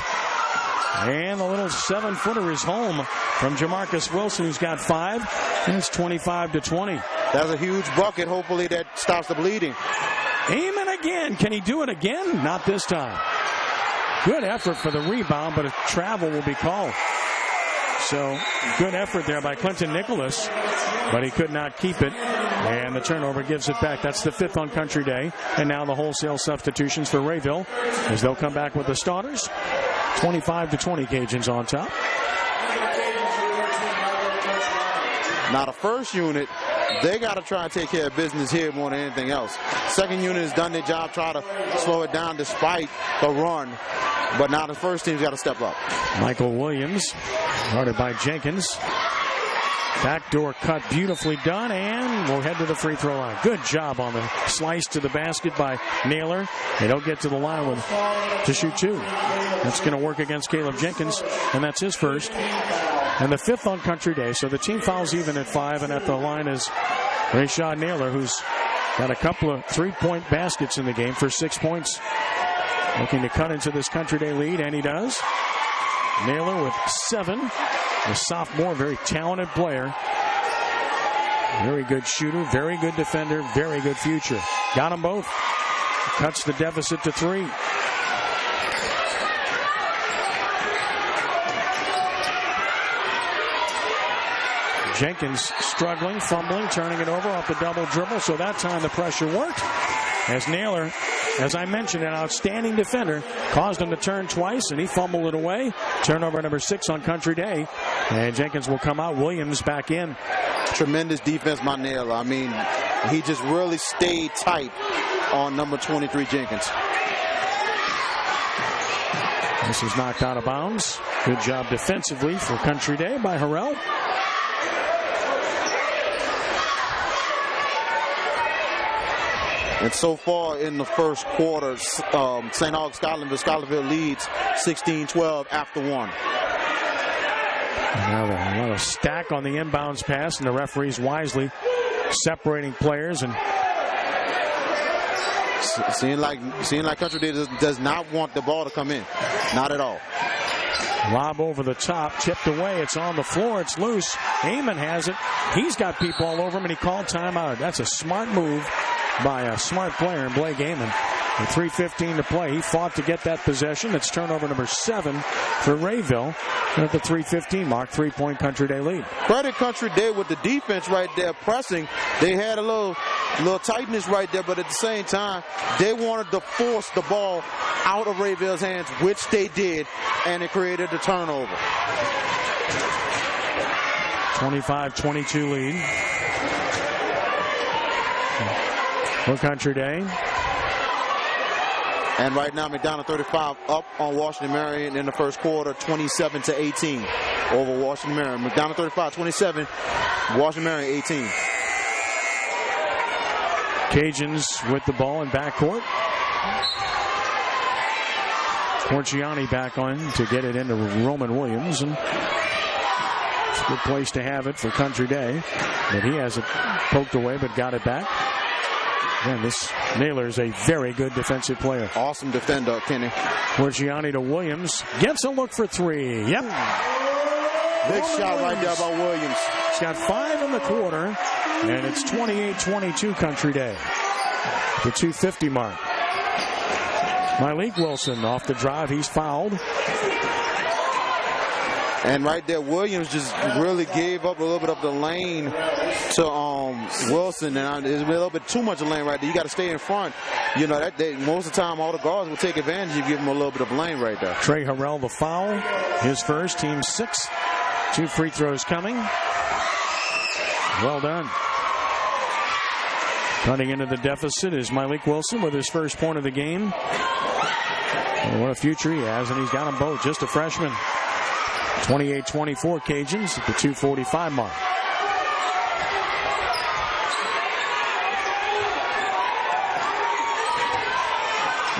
And the little 7-footer is home from Jamarcus Wilson, who's got 5. And it's 25-20. That's a huge bucket. Hopefully that stops the bleeding. Amon again. Can he do it again? Not this time. Good effort for the rebound, but a travel will be called. So good effort there by Clinton Nicholas, but he could not keep it. And the turnover gives it back. That's the 5th on Country Day. And now the wholesale substitutions for Rayville as they'll come back with the starters. 25-20 Cajuns on top. Now the first unit, they got to try and take care of business here more than anything else. Second unit has done their job, try to slow it down despite the run. But now the first team's got to step up. Michael Williams, guarded by Jenkins. Backdoor cut, beautifully done, and we'll head to the free throw line. Good job on the slice to the basket by Naylor. They don't get to the line to shoot 2. That's going to work against Caleb Jenkins, and that's his first. And the 5th on Country Day, so the team fouls even at 5, and at the line is Vashon Naylor, who's got a couple of 3-point baskets in the game for 6 points. Looking to cut into this Country Day lead, and he does. Naylor with 7. A sophomore, very talented player. Very good shooter, very good defender, very good future. Got them both. Cuts the deficit to 3. Jenkins struggling, fumbling, turning it over off the double dribble, so that time the pressure worked. As Naylor, as I mentioned, an outstanding defender, caused him to turn twice, and he fumbled it away. Turnover number 6 on Country Day, and Jenkins will come out. Williams back in. Tremendous defense by Naylor. I mean, he just really stayed tight on number 23, Jenkins. This is knocked out of bounds. Good job defensively for Country Day by Harrell. And so far in the first quarter, St. Augustine Schuylerville leads 16-12 after 1. Now a stack on the inbounds pass, and the referees wisely separating players and seeing like Country Day does not want the ball to come in, not at all. Lob over the top, tipped away. It's on the floor. It's loose. Amon has it. He's got people all over him, and he called timeout. That's a smart move by a smart player in Blake Amon. With 3:15 to play, he fought to get that possession. It's turnover number 7 for Rayville. And at the 3:15 mark, 3-point Country Day lead. Credit Country Day with the defense right there pressing. They had a little tightness right there, but at the same time, they wanted to force the ball out of Rayville's hands, which they did, and it created a turnover. 25-22 lead for Country Day. And right now, McDonald 35 up on Washington Marion in the first quarter, 27-18 over Washington Marion. McDonald 35, 27, Washington Marion 18. Cajuns with the ball in backcourt. Corciani back on to get it into Roman Williams, and it's a good place to have it for Country Day, but he has it poked away but got it back. Man, this Naylor is a very good defensive player. Awesome defender, Kenny. Corciani to Williams, gets a look for three. Yep. Big shot right there by Williams. He's got 5 in the quarter, and it's 28-22 Country Day. The 2:50 mark. Malik Wilson off the drive. He's fouled. And right there, Williams just really gave up a little bit of the lane to Wilson. And it's a little bit too much lane right there. You got to stay in front. You know, most of the time, all the guards will take advantage. You give them a little bit of lane right there. Trey Harrell, the foul. His first, team 6. 2 free throws coming. Well done. Cutting into the deficit is Malik Wilson with his first point of the game. And what a future he has, and he's got them both. Just a freshman. 28-24 Cajuns at the 2:45 mark.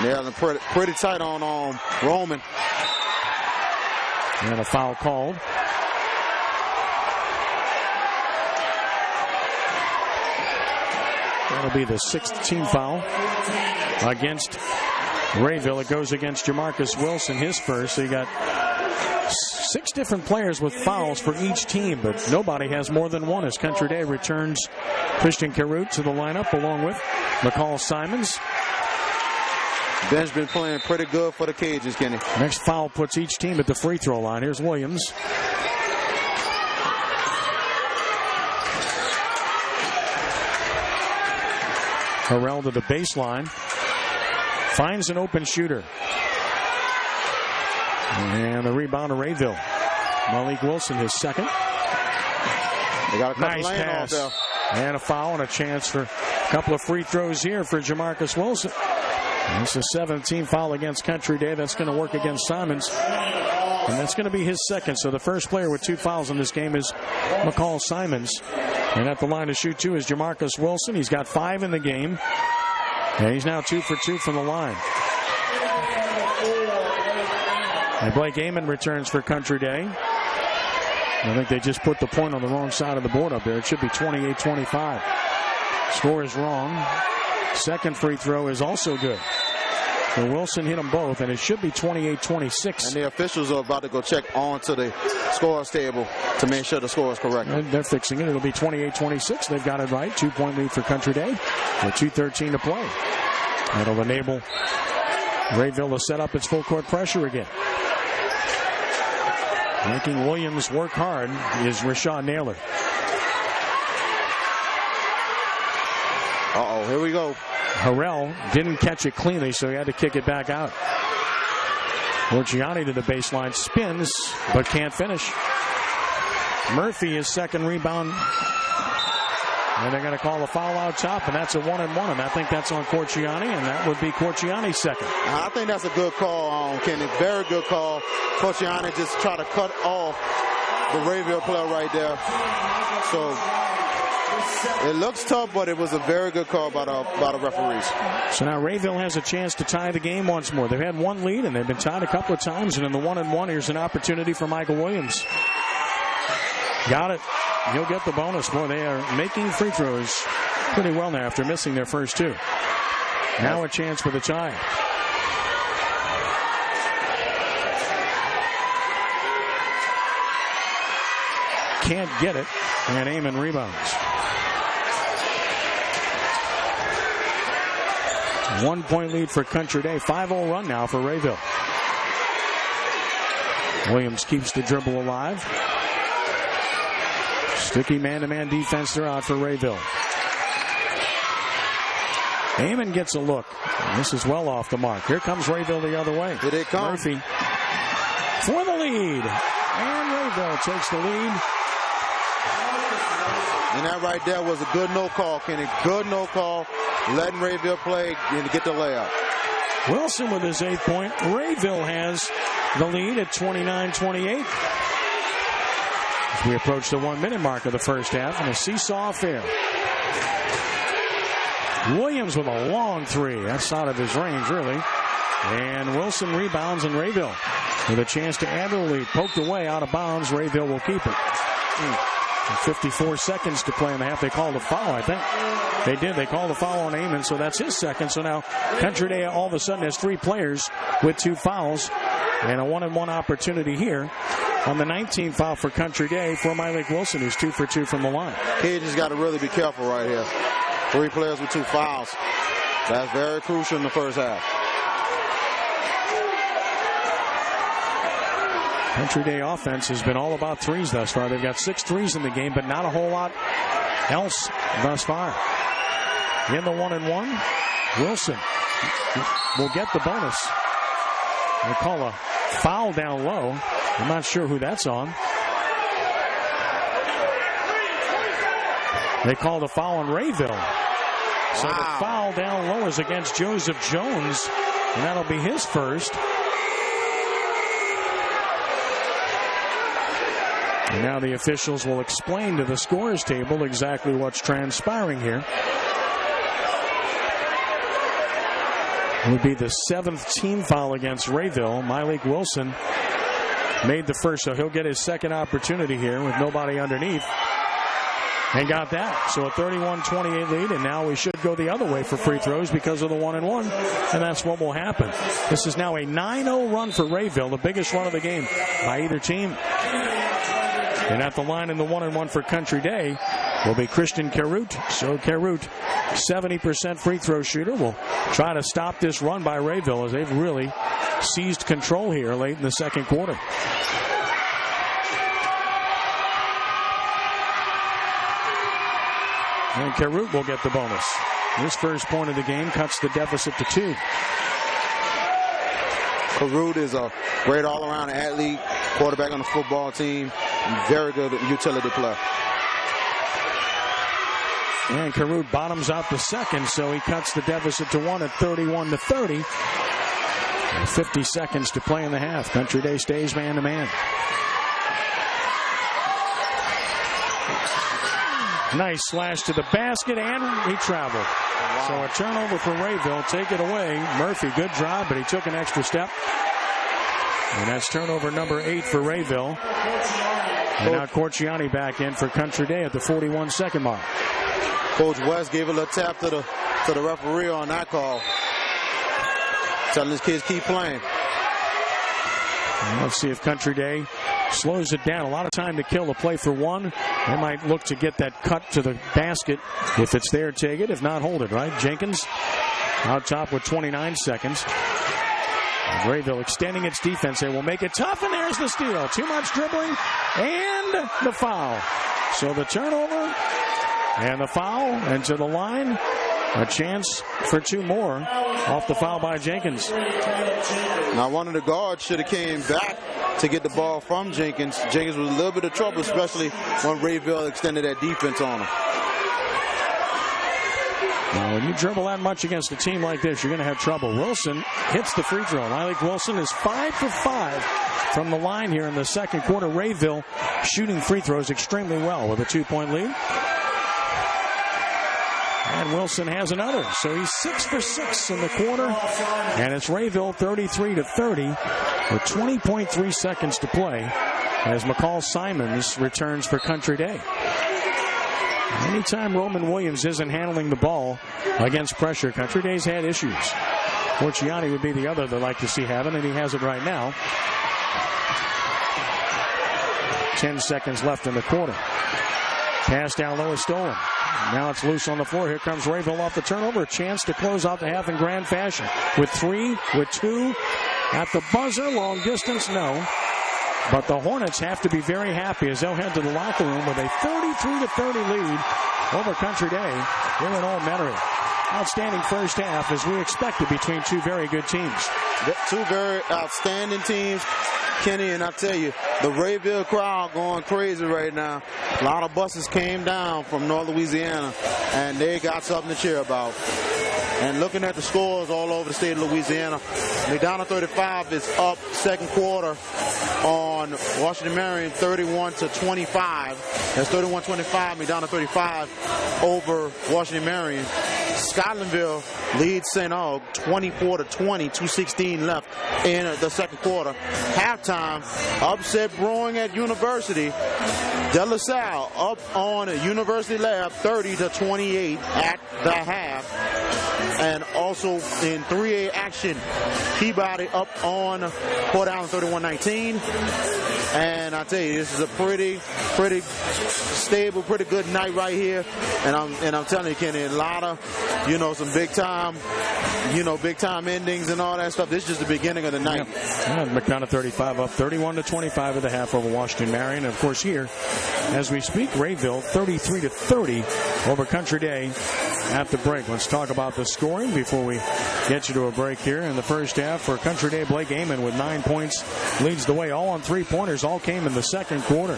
Yeah, pretty tight on Roman. And a foul called. That'll be the 6th team foul against Rayville. It goes against Jamarcus Wilson, his first. So you got 6 different players with fouls for each team, but nobody has more than one as Country Day returns Christian Carute to the lineup along with McCall Simons. Ben's been playing pretty good for the Cajuns, Kenny. Next foul puts each team at the free throw line. Here's Williams. Harrell to the baseline. Finds an open shooter. And the rebound to Rayville. Malik Wilson, his second. They got a nice pass. Off there. And a foul and a chance for a couple of free throws here for Jamarcus Wilson. And it's a 17 foul against Country Day. That's going to work against Simons. And that's going to be his second. So the first player with 2 fouls in this game is McCall Simons. And at the line to shoot 2 is Jamarcus Wilson. He's got 5 in the game. And he's now 2 for 2 from the line. And Blake Amon returns for Country Day. I think they just put the point on the wrong side of the board up there. It should be 28-25. Score is wrong. Second free throw is also good. So Wilson hit them both, and it should be 28-26. And the officials are about to go check onto the scores table to make sure the score is correct. And they're fixing it. It'll be 28-26. They've got it right. 2-point lead for Country Day with 2:13 to play. That'll enable Rayville to set up its full court pressure again. Making Williams work hard is Rashawn Naylor. Uh-oh, here we go. Harrell didn't catch it cleanly, so he had to kick it back out. Corciani to the baseline, spins, but can't finish. Murphy, his second rebound. And they're going to call a foul out top, and that's a 1-and-1. And I think that's on Corciani, and that would be Corciani's second. I think that's a good call, Kenny. Very good call. Corciani just tried to cut off the Rayville player right there. So it looks tough, but it was a very good call by the referees. So now Rayville has a chance to tie the game once more. They've had one lead, and they've been tied a couple of times. And in the 1-and-1, here's an opportunity for Michael Williams. Got it. He'll get the bonus. Boy, they are making free throws pretty well now after missing their first 2. Now a chance for the tie. Can't get it, and Amon rebounds. 1-point lead for Country Day. 5-0 run now for Rayville. Williams keeps the dribble alive. Sticky man-to-man defense throughout for Rayville. Amon gets a look. This is well off the mark. Here comes Rayville the other way. Here they come. Murphy for the lead. And Rayville takes the lead. And that right there was a good no call, Kenny. Good no call. Letting Rayville play and get the layup. Wilson with his 8th point. Rayville has the lead at 29-28. As we approach the 1-minute mark of the first half in a seesaw affair. Williams with a long three. That's out of his range, really. And Wilson rebounds, and Rayville with a chance to add to the lead. Poked away out of bounds. Rayville will keep it. 54 seconds to play in the half. They called a foul, I think. They did. They called a foul on Amon, so that's his second. So now Country Day all of a sudden has 3 players with 2 fouls and a 1-and-1 opportunity here on the 19th foul for Country Day for Malik Wilson, who's 2 for 2 from the line. He just got to really be careful right here. 3 players with 2 fouls. That's very crucial in the first half. Country Day offense has been all about threes thus far. They've got 6 threes in the game, but not a whole lot else thus far. In the 1-and-1, Wilson will get the bonus. They call a foul down low. I'm not sure who that's on. They called a foul on Rayville. So the foul down low is against Joseph Jones, and that'll be his first. And now the officials will explain to the scorers table exactly what's transpiring here. It would be the 7th team foul against Rayville. Malik Wilson made the first, so he'll get his second opportunity here with nobody underneath. And got that. So a 31-28 lead, and now we should go the other way for free throws because of the 1-and-1, and that's what will happen. This is now a 9-0 run for Rayville, the biggest run of the game by either team. And at the line in the 1-and-1 for Country Day will be Christian Carroot. So Carroot, 70% free throw shooter, will try to stop this run by Rayville as they've really seized control here late in the second quarter. And Carroot will get the bonus. His first point of the game cuts the deficit to 2. Carroot is a great all-around athlete, quarterback on the football team, and very good utility player. And Carroot bottoms out the second, so he cuts the deficit to 1 at 31-30. 50 seconds to play in the half. Country Day stays man-to-man. Nice slash to the basket, and he traveled. Wow. So a turnover for Rayville. Take it away. Murphy, good drive, but he took an extra step. And that's turnover number 8 for Rayville. And now Corciani back in for Country Day at the 41-second mark. Coach West gave a little tap to the referee on that call, telling his kids keep playing. And let's see if Country Day slows it down. A lot of time to kill the play for one. They might look to get that cut to the basket. If it's there, take it. If not, hold it, right? Jenkins out top with 29 seconds. Rayville extending its defense. They will make it tough, and there's the steal. Too much dribbling, and the foul. So the turnover and the foul, and to the line. A chance for 2 more off the foul by Jenkins. Now one of the guards should have came back to get the ball from Jenkins. Jenkins was a little bit of trouble, especially when Rayville extended that defense on him. Now, when you dribble that much against a team like this, you're going to have trouble. Wilson hits the free throw. Malik Wilson is 5 for 5 from the line here in the second quarter. Rayville shooting free throws extremely well with a 2-point lead. And Wilson has another, so he's 6 for 6 in the quarter. And it's Rayville 33-30 with 20.3 seconds to play as McCall Simons returns for Country Day. Anytime Roman Williams isn't handling the ball against pressure, Country Day's had issues. Corciani would be the other they'd like to see have it, and he has it right now. 10 seconds left in the quarter. Pass down low is stolen. Now it's loose on the floor. Here comes Rayville off the turnover. A chance to close out the half in grand fashion. With 3, with 2 at the buzzer. Long distance, no. But the Hornets have to be very happy as they'll head to the locker room with a 33-30 lead over Country Day here in Old Metairie. Outstanding first half as we expected between 2 very good teams. 2 very outstanding teams, Kenny, and I tell you, the Rayville crowd going crazy right now. A lot of buses came down from North Louisiana, and they got something to cheer about. And looking at the scores all over the state of Louisiana, McDonough 35 is up second quarter on Washington Marion 31-25. That's 31-25, McDonough 35 over Washington Marion. Scotlandville leads St. Aug 24-20, 2:16 left in the second quarter. Halftime, upset brewing at University. De La Salle up on University Lab 30-28 at the half. And also in 3A action, Peabody up on Port Allen 31-19. And I tell you, this is a pretty stable, pretty good night right here. And I'm telling you, Kenny, a lot of, some big time endings and all that stuff. This is just the beginning of the night. Yeah, McDonough 35 up 31-25 at the half over Washington Marion. And of course here, as we speak, Rayville 33-30 over Country Day at the break. Let's talk about the scoring before we get you to a break here. In the first half for Country Day, Blake Amon with 9 points leads the way. All on three-pointers. All came in the second quarter.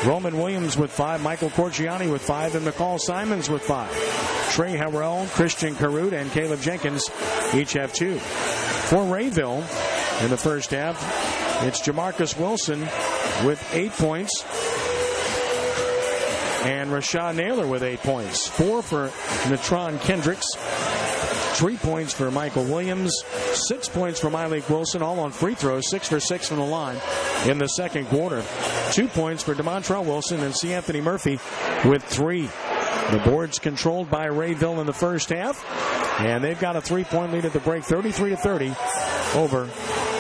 Roman Williams with 5, Michael Corciani with 5, and McCall Simons with 5. Trey Harrell, Christian Carute, and Caleb Jenkins each have 2. For Rayville in the first half, it's Jamarcus Wilson with 8 points. And Rashad Naylor with 8 points. 4 for Natron Kendricks. 3 points for Michael Williams. 6 points for Myleek Wilson, all on free throws. 6 for 6 from the line in the second quarter. 2 points for DeMontrell Wilson and C. Anthony Murphy with 3. The board's controlled by Rayville in the first half. And they've got a 3-point lead at the break, 33-30 over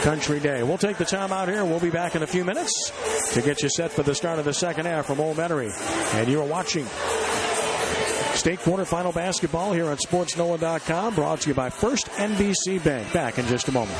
Country Day. We'll take the time out here. We'll be back in a few minutes to get you set for the start of the second half from Old Metairie. And you're watching state quarterfinal basketball here on SportsNOLA.com, brought to you by First NBC Bank. Back in just a moment.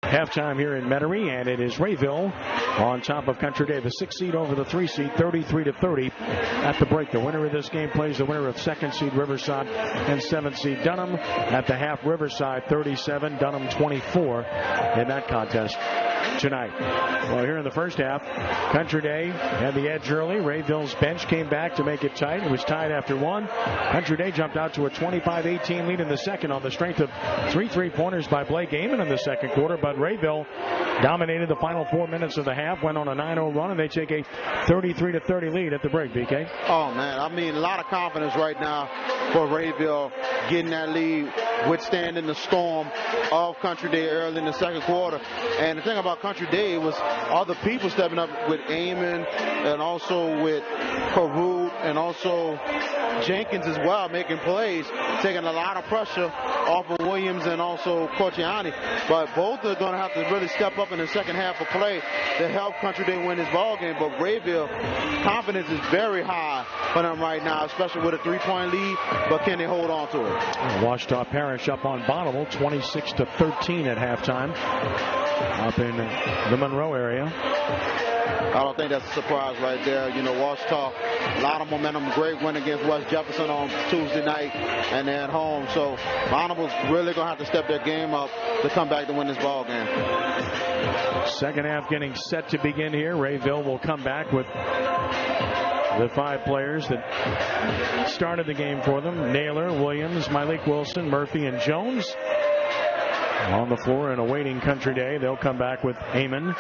halftime here in Metairie, and it is Rayville on top of Country Day, the 6th seed over the 3 seed, 33-30 at the break. The winner of this game plays the winner of 2nd seed Riverside and 7th seed Dunham. At the half, Riverside 37, Dunham 24 in that contest tonight. Well, here in the first half, Country Day had the edge early. Rayville's bench came back to make it tight. It was tied after one. Country Day jumped out to a 25-18 lead in the second on the strength of 3 3-pointers by Blake Amon in the second quarter, but Rayville dominated the final 4 minutes of the half, went on a 9-0 run, and they take a 33-30 lead at the break, BK. Oh, man, I mean, a lot of confidence right now for Rayville getting that lead, withstanding the storm of Country Day early in the second quarter. And the thing about Country Day was other people stepping up with Amon and also with Cajuns and also Jenkins as well, making plays, taking a lot of pressure off of Williams and also Corciani. But both are going to have to really step up in the second half of play to help Country Day win this ball game. But Rayville, confidence is very high for them right now, especially with a 3-point lead. But can they hold on to it? Ouachita Parish up on Bonneville, 26-13 at halftime, up in the Monroe area. I don't think that's a surprise right there. You know, Ouachita, a lot of momentum, great win against West Jefferson on Tuesday night, and they're at home. So Bonneville's really going to have to step their game up to come back to win this ball game. Second half getting set to begin here. Rayville will come back with the 5 players that started the game for them: Naylor, Williams, Malik Wilson, Murphy, and Jones. On the floor and awaiting Country Day, they'll come back with Amon,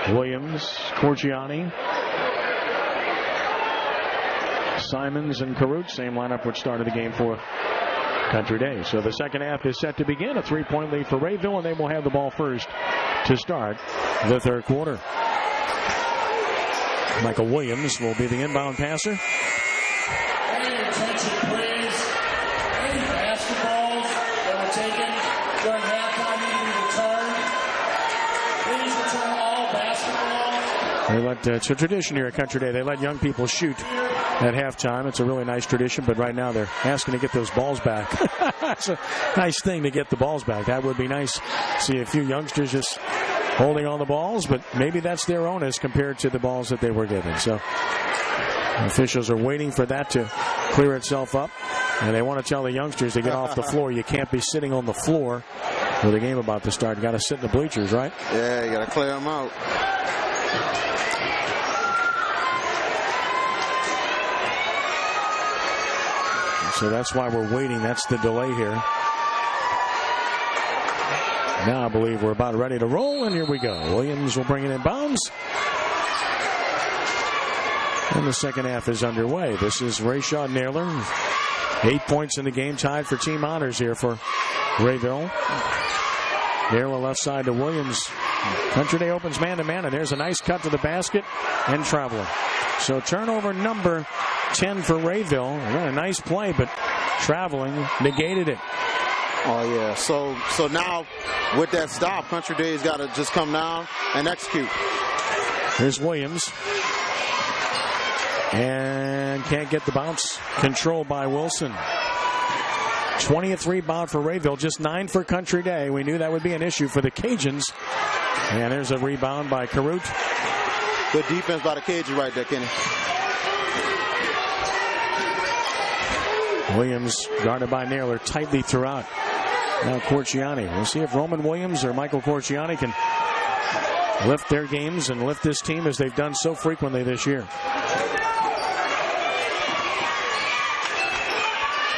Williams, Corciani, Simons, and Caruth. Same lineup which started the game for Country Day. So the second half is set to begin. A 3-point lead for Rayville, and they will have the ball first to start the third quarter. Michael Williams will be the inbound passer. Attention, please. Any basketballs that were taken during halftime need to be returned. Please return all basketballs. They let, it's a tradition here at Country Day. They let young people shoot at halftime. It's a really nice tradition, but right now they're asking to get those balls back. It's a nice thing to get the balls back. That would be nice. See a few youngsters just holding on the balls, but maybe that's their own as compared to the balls that they were given. So officials are waiting for that to clear itself up, and they want to tell the youngsters to get off the floor. You can't be sitting on the floor with a game about to start. You got to sit in the bleachers, right? Yeah, you got to clear them out. So that's why we're waiting. That's the delay here. Now I believe we're about ready to roll, and here we go. Williams will bring it in bounds. And the second half is underway. This is Rayshon Naylor. 8 points in the game, tied for team honors here for Rayville. Naylor left side to Williams. Country Day opens man-to-man, and there's a nice cut to the basket and traveling. So turnover number 10 for Rayville. A nice play, but traveling negated it. Oh, yeah. So now with that stop, Country Day's got to just come down and execute. Here's Williams. And can't get the bounce. Controlled by Wilson. 20th rebound for Rayville, just 9 for Country Day. We knew that would be an issue for the Cajuns. And there's a rebound by Caruth. Good defense by the Cajuns right there, Kenny. Williams guarded by Naylor tightly throughout. Now Corciani. We'll see if Roman Williams or Michael Corciani can lift their games and lift this team as they've done so frequently this year.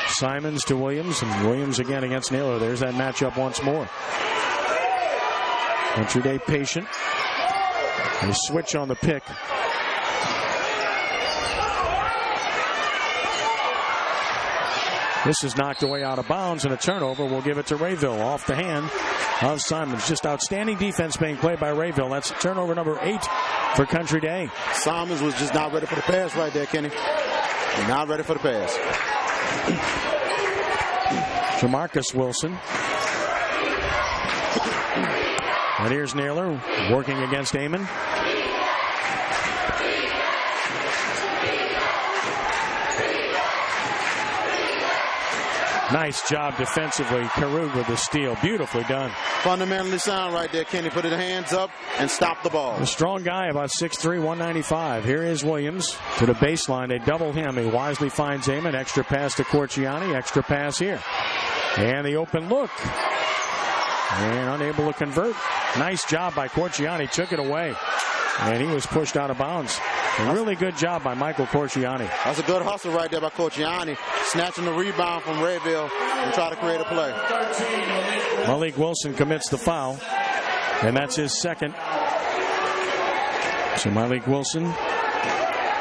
Simons to Williams, and Williams again against Naylor. There's that matchup once more. Country Day patient. They switch on the pick. This is knocked away out of bounds, and a turnover will give it to Rayville off the hand of Simons. Just outstanding defense being played by Rayville. That's turnover number 8 for Country Day. Simons was just not ready for the pass right there, Kenny. Not ready for the pass. Jamarcus Wilson. And here's Naylor working against Amon. Nice job defensively. Carew with the steal. Beautifully done. Fundamentally sound right there, Kenny. Put his hands up and stop the ball. A strong guy, about 6'3", 195. Here is Williams to the baseline. They double him. He wisely finds Heyman. Extra pass to Corciani. Extra pass here. And the open look. And unable to convert. Nice job by Corciani. Took it away. And he was pushed out of bounds. A really good job by Michael Corciani. That's a good hustle right there by Corciani. Snatching the rebound from Rayville and try to create a play. Malik Wilson commits the foul. And that's his second. So Malik Wilson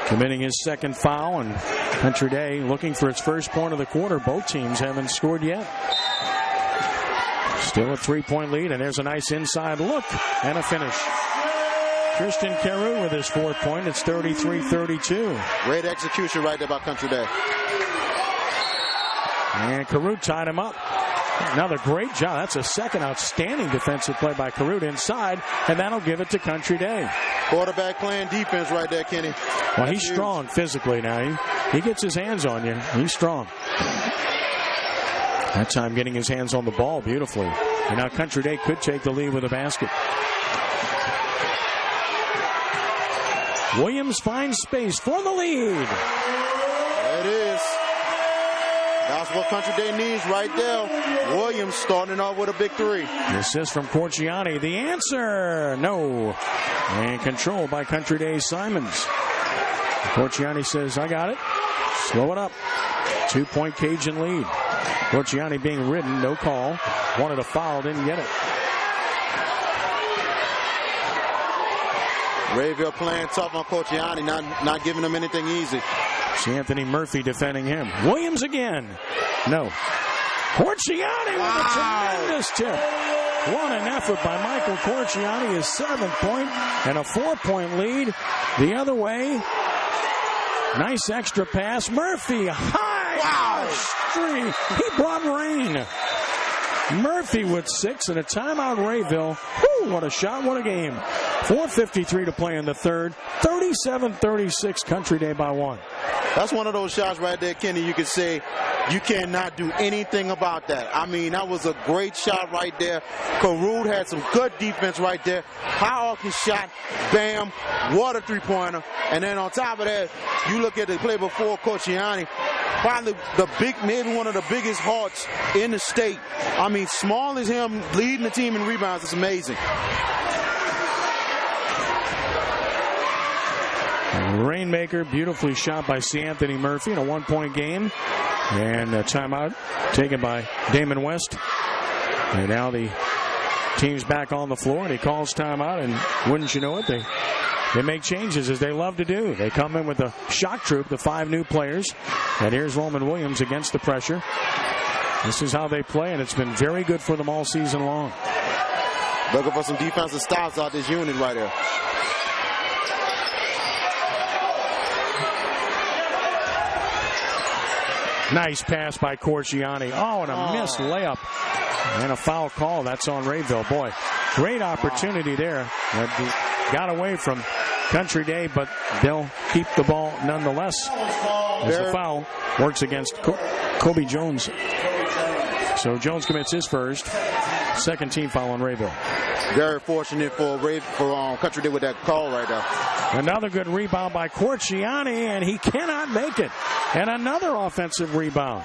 committing his second foul. And Country Day looking for its first point of the quarter. Both teams haven't scored yet. Still a 3-point lead. And there's a nice inside look and a finish. Christian Carew with his 4th point. It's 33-32. Great execution right there by Country Day. And Carew tied him up. Another great job. That's a second outstanding defensive play by Carew inside, and that'll give it to Country Day. Quarterback playing defense right there, Kenny. Well, he's strong physically now. He gets his hands on you. He's strong. That time getting his hands on the ball beautifully. And now Country Day could take the lead with a basket. Williams finds space for the lead. There it is. That's what Country Day needs right there. Williams starting off with a big 3. The assist from Corciani. The answer, no. And controlled by Country Day Simons. Corciani says, I got it. Slow it up. 2-point Cajun lead. Corciani being ridden, no call. Wanted a foul, didn't get it. Rayville playing tough on Corciani, not giving him anything easy. See Anthony Murphy defending him. Williams again. No. Corciani with a tremendous tip. What an effort by Michael Corciani. His 7th point and a 4-point lead. The other way. Nice extra pass. Murphy high. Wow. Street. He brought rain. Murphy with 6 and a timeout. Rayville. Whew, what a shot. What a game. 4:53 to play in the third. 37-36 Country Day by 1. That's one of those shots right there, Kenny. You could say you cannot do anything about that. I mean, that was a great shot right there. Carew had some good defense right there. High off his shot. Bam. What a 3-pointer. And then on top of that, you look at the play before Corciani. Probably maybe one of the biggest hearts in the state. I mean, small as him, leading the team in rebounds. It's amazing. Rainmaker, beautifully shot by C. Anthony Murphy in a 1-point game. And a timeout taken by Damon West. And now the team's back on the floor, and he calls timeout. And wouldn't you know it, they make changes as they love to do. They come in with the shock troop, the 5 new players. And here's Roman Williams against the pressure. This is how they play, and it's been very good for them all season long. Looking for some defensive stops out this unit right here. Nice pass by Corciani. Oh, and a missed layup. And a foul call. That's on Rayville. Boy, great opportunity there. Got away from Country Day, but they'll keep the ball nonetheless. As the foul works against Kobe Jones. So Jones commits his first. Second team foul on Rayville. Very fortunate for Country Day with that call right there. Another good rebound by Corciani, and he cannot make it. And another offensive rebound.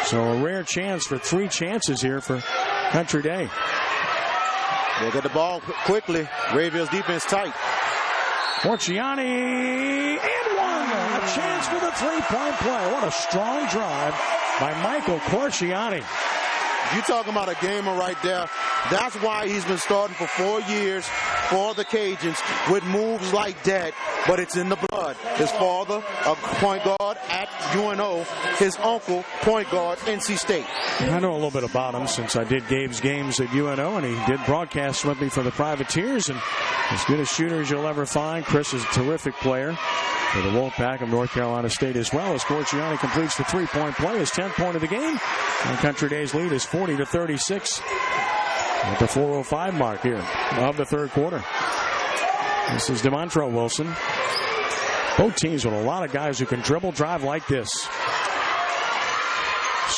So a rare chance for 3 chances here for Country Day. They get the ball quickly. Rayville's defense tight. Corciani and one. A chance for the 3-point play. What a strong drive by Michael Corciani. You talking about a gamer right there. That's why he's been starting for 4 years for the Cajuns with moves like that. But it's in the blood. His father, a point guard at UNO. His uncle, point guard, NC State. I know a little bit about him since I did Gabe's games at UNO, and he did broadcasts with me for the Privateers. And as good a shooter as you'll ever find. Chris is a terrific player for the Wolfpack of North Carolina State as well. As Corciani completes the 3-point play, his 10th point of the game. And Country Day's lead is 40-36 at the 4:05 mark here of the third quarter. This is DeMontre Wilson. Both teams with a lot of guys who can dribble drive like this.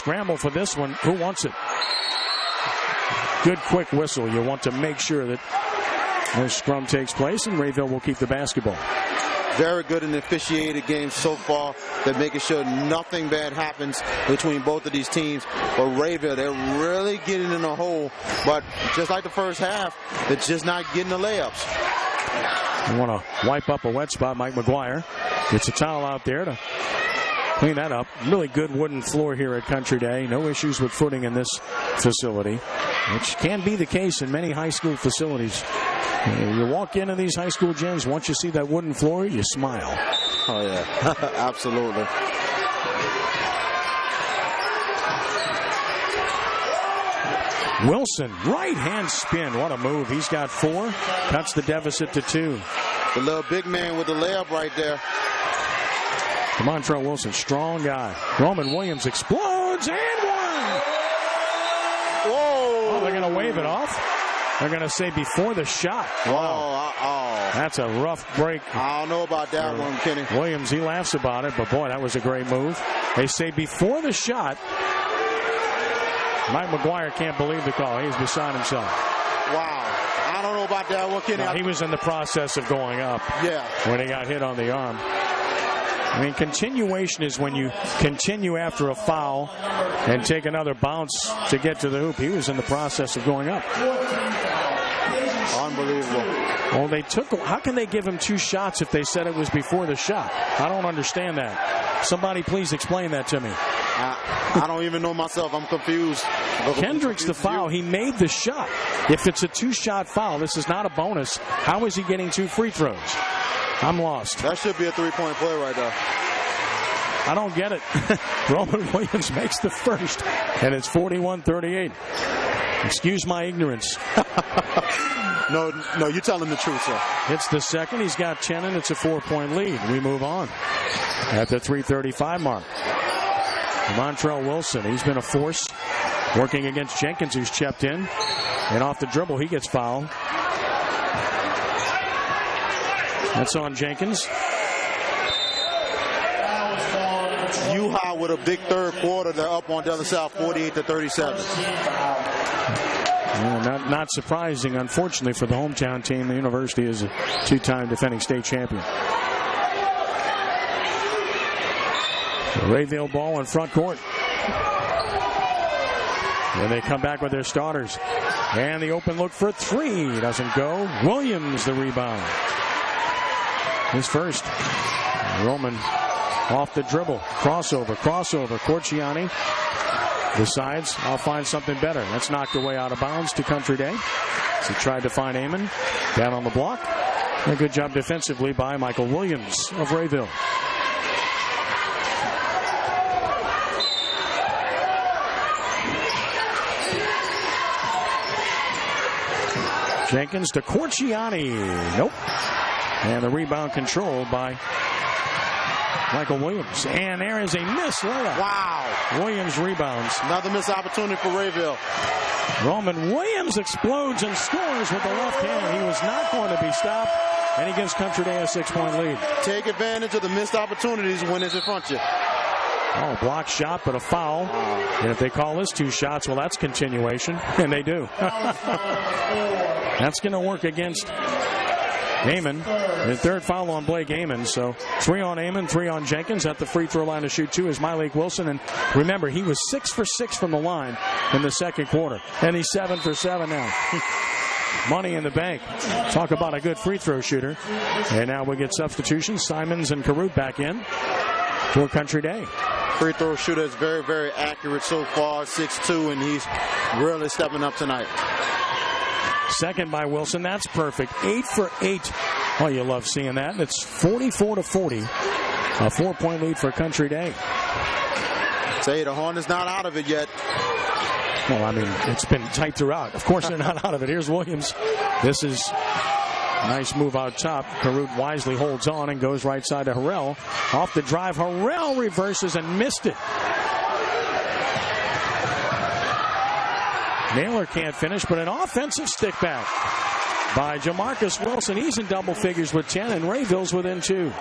scramble for this one. Who wants it? Good quick whistle. You want to make sure that no scrum takes place, and Rayville will keep the basketball. Very good in the officiated game so far. They're making sure nothing bad happens between both of these teams. But Rayville, they're really getting in a hole. But just like the first half, they're just not getting the layups. You want to wipe up a wet spot. Mike McGuire gets a towel out there to clean that up. Really good wooden floor here at Country Day. No issues with footing in this facility, which can be the case in many high school facilities. You walk into these high school gyms, once you see that wooden floor, you smile. Oh, yeah. Absolutely. Wilson, right hand spin. What a move. He's got 4. Cuts the deficit to 2. The little big man with the layup right there. Montrell Wilson, strong guy. Roman Williams explodes and 1. Whoa. Oh, they're going to wave it off. They're going to say before the shot. Wow. That's a rough break. I don't know about that one, Kenny. Williams, he laughs about it, but boy, that was a great move. They say before the shot. Mike McGuire can't believe the call. He's beside himself. Wow. I don't know about that one, Kenny. No, he was in the process of going up. Yeah. When he got hit on the arm. I mean, continuation is when you continue after a foul and take another bounce to get to the hoop. He was in the process of going up. Unbelievable. Well, they took. How can they give him 2 shots if they said it was before the shot? I don't understand that. Somebody please explain that to me. I don't even know myself. I'm confused. Kendrick's the foul. He made the shot. If it's a 2-shot foul, this is not a bonus. How is he getting 2 free throws? I'm lost. That should be a 3-point play right there. I don't get it. Roman Williams makes the first, and it's 41-38. Excuse my ignorance. No, you're telling the truth, sir. It's the second. He's got 10, and it's a 4-point lead. We move on at the 3:35 mark. Montrell Wilson, he's been a force working against Jenkins, who's checked in. And off the dribble, he gets fouled. That's on Jenkins. U-High with a big third quarter. They're up on the other side, 48-37. Yeah, not surprising, unfortunately, for the hometown team. The university is a 2-time defending state champion. The Rayville ball in front court. And they come back with their starters. And the open look for 3 doesn't go. Williams the rebound. His first. Roman off the dribble. Crossover. Corciani decides, I'll find something better. That's knocked away out of bounds to Country Day. So he tried to find Amon down on the block. A good job defensively by Michael Williams of Rayville. Jenkins to Corciani. Nope. And the rebound controlled by Michael Williams. And there is a missed layup. Wow. Williams rebounds. Another missed opportunity for Rayville. Roman Williams explodes and scores with the left hand. He was not going to be stopped. And he gives Country Day a 6-point lead. Take advantage of the missed opportunities when it's in front of you. Oh, block shot, but a foul. And if they call this 2 shots, well, that's continuation. And they do. That's going to work against Amon. The 3rd foul on Blake Amon. So 3 on Amon, 3 on Jenkins. At the free throw line to shoot 2 is Malik Wilson. And remember, he was 6 for 6 from the line in the 2nd quarter. And he's 7 for 7 now. Money in the bank. Talk about a good free throw shooter. And now we get substitutions. Simons and Carruth back in for Country Day. Free throw shooter is very, very accurate so far, 6'2", and he's really stepping up tonight. Second by Wilson. That's perfect. 8 for 8. Oh, you love seeing that. It's 44-40. A 4-point lead for Country Day. Say the Hornets not out of it yet. Well, I mean, it's been tight throughout. Of course, they're not out of it. Here's Williams. This is a nice move out top. Carruth wisely holds on and goes right side to Harrell. Off the drive, Harrell reverses and missed it. Naylor can't finish, but an offensive stick back by Jamarcus Wilson. He's in double figures with 10, and Rayville's within 2.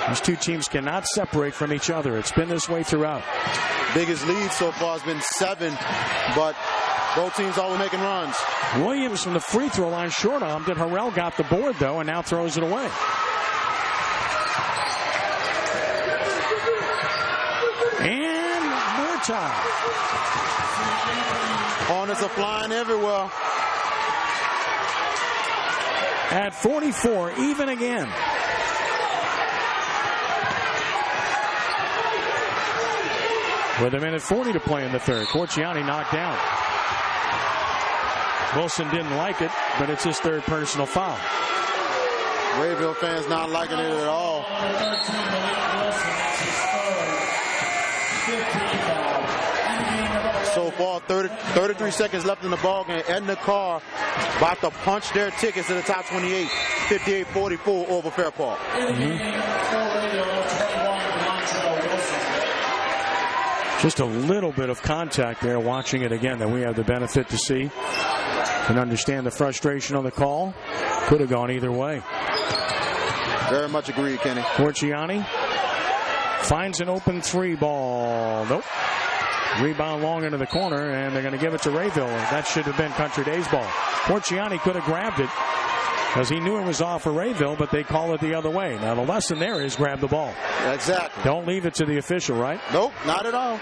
These 2 teams cannot separate from each other. It's been this way throughout. biggest lead so far has been 7, but both teams always making runs. Williams from the free throw line short-armed it. Harrell got the board, though, and now throws it away. And more time. Hornets are flying everywhere. At 44, even again. With a minute 40 to play in the third. Corciani knocked down. Wilson didn't like it, but it's his third personal foul. Rayville fans not liking it at all. So far, 33 seconds left in the ball game. Edna Carr about to punch their tickets to the top 28. 58-44 over Fair Park. Just a little bit of contact there watching it again that we have the benefit to see. Can understand the frustration on the call. Could have gone either way. Very much agree, Kenny. Corciani finds an open 3 ball. Nope. Rebound long into the corner, and they're going to give it to Rayville. That should have been Country Day's ball. Corciani could have grabbed it because he knew it was off for Rayville, but they call it the other way. Now, the lesson there is grab the ball. Exactly. Don't leave it to the official, right? Nope, not at all.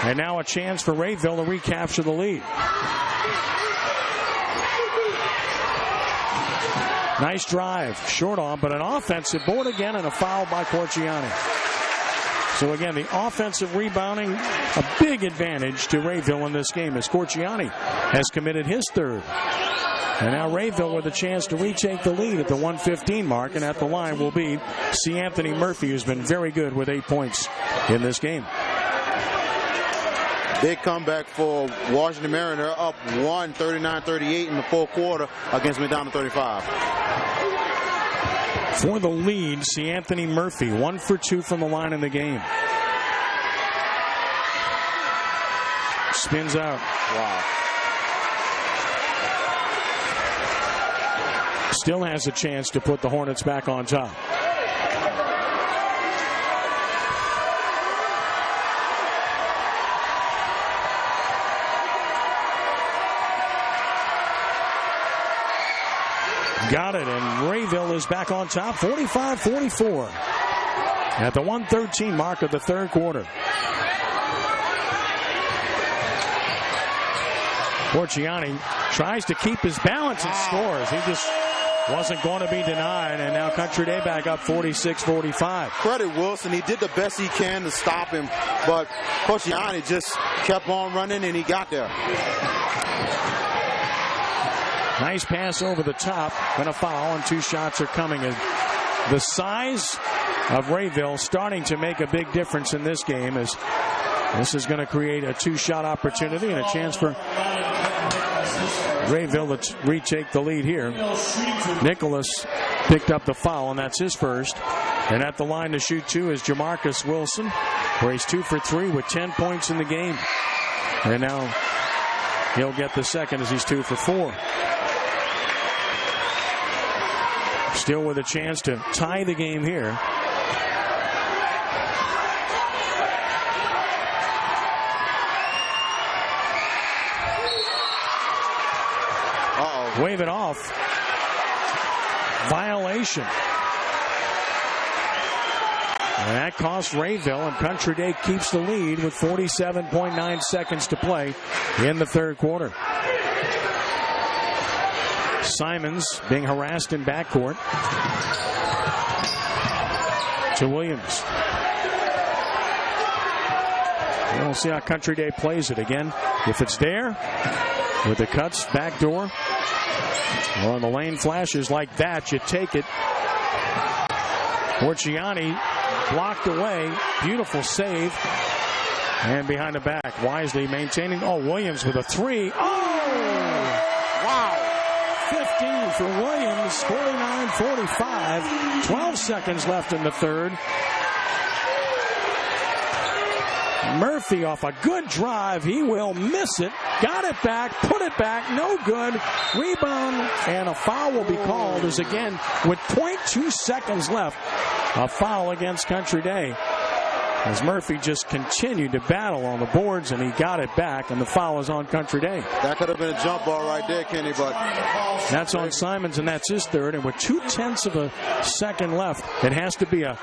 And now a chance for Rayville to recapture the lead. Nice drive. Short on, but an offensive board again and a foul by Corciani. So again, the offensive rebounding, a big advantage to Rayville in this game as Corciani has committed his third. And now Rayville with a chance to retake the lead at the 1:15 mark, and at the line will be C. Anthony Murphy, who's been very good with 8 points in this game. Big comeback for Washington Mariner, up 1, 39-38 in the fourth quarter against McDonald 35. For the lead, C. Anthony Murphy, 1 for 2 from the line in the game. Spins out. Wow. Still has a chance to put the Hornets back on top. Got it, and Rayville is back on top, 45-44 at the 1:13 mark of the third quarter. Corciani tries to keep his balance and scores. He just wasn't going to be denied, and now Country Day back up 46-45. Credit Wilson. He did the best he can to stop him, but Corciani just kept on running, and he got there. Nice pass over the top, and a foul, and 2 shots are coming. And the size of Rayville starting to make a big difference in this game, as this is going to create a 2-shot opportunity and a chance for Rayville to retake the lead here. Nicholas picked up the foul, and that's his first. And at the line to shoot 2 is Jamarcus Wilson, where he's 2 for 3 with 10 points in the game. And now he'll get the second as he's 2 for 4. Still with a chance to tie the game here. Uh-oh. Wave it off. Violation. And that cost Rayville, and Country Day keeps the lead with 47.9 seconds to play in the third quarter. Simons being harassed in backcourt to Williams. We'll see how Country Day plays it again. If it's there, with the cuts, back door, or on the lane flashes like that, you take it. Corciani blocked away. Beautiful save. And behind the back, wisely maintaining. Oh, Williams with a 3. Oh! Wow! 15 for Williams, 49-45. 12 seconds left in the third. Murphy off a good drive. He will miss it. Got it back, put it back, no good. Rebound, and a foul will be called as again, with 0.2 seconds left, a foul against Country Day. as Murphy just continued to battle on the boards, and he got it back, and the foul is on Country Day. That could have been a jump ball right there, Kenny, but that's on Simons, and that's his third. And with 0.2 of a second left, it has to be a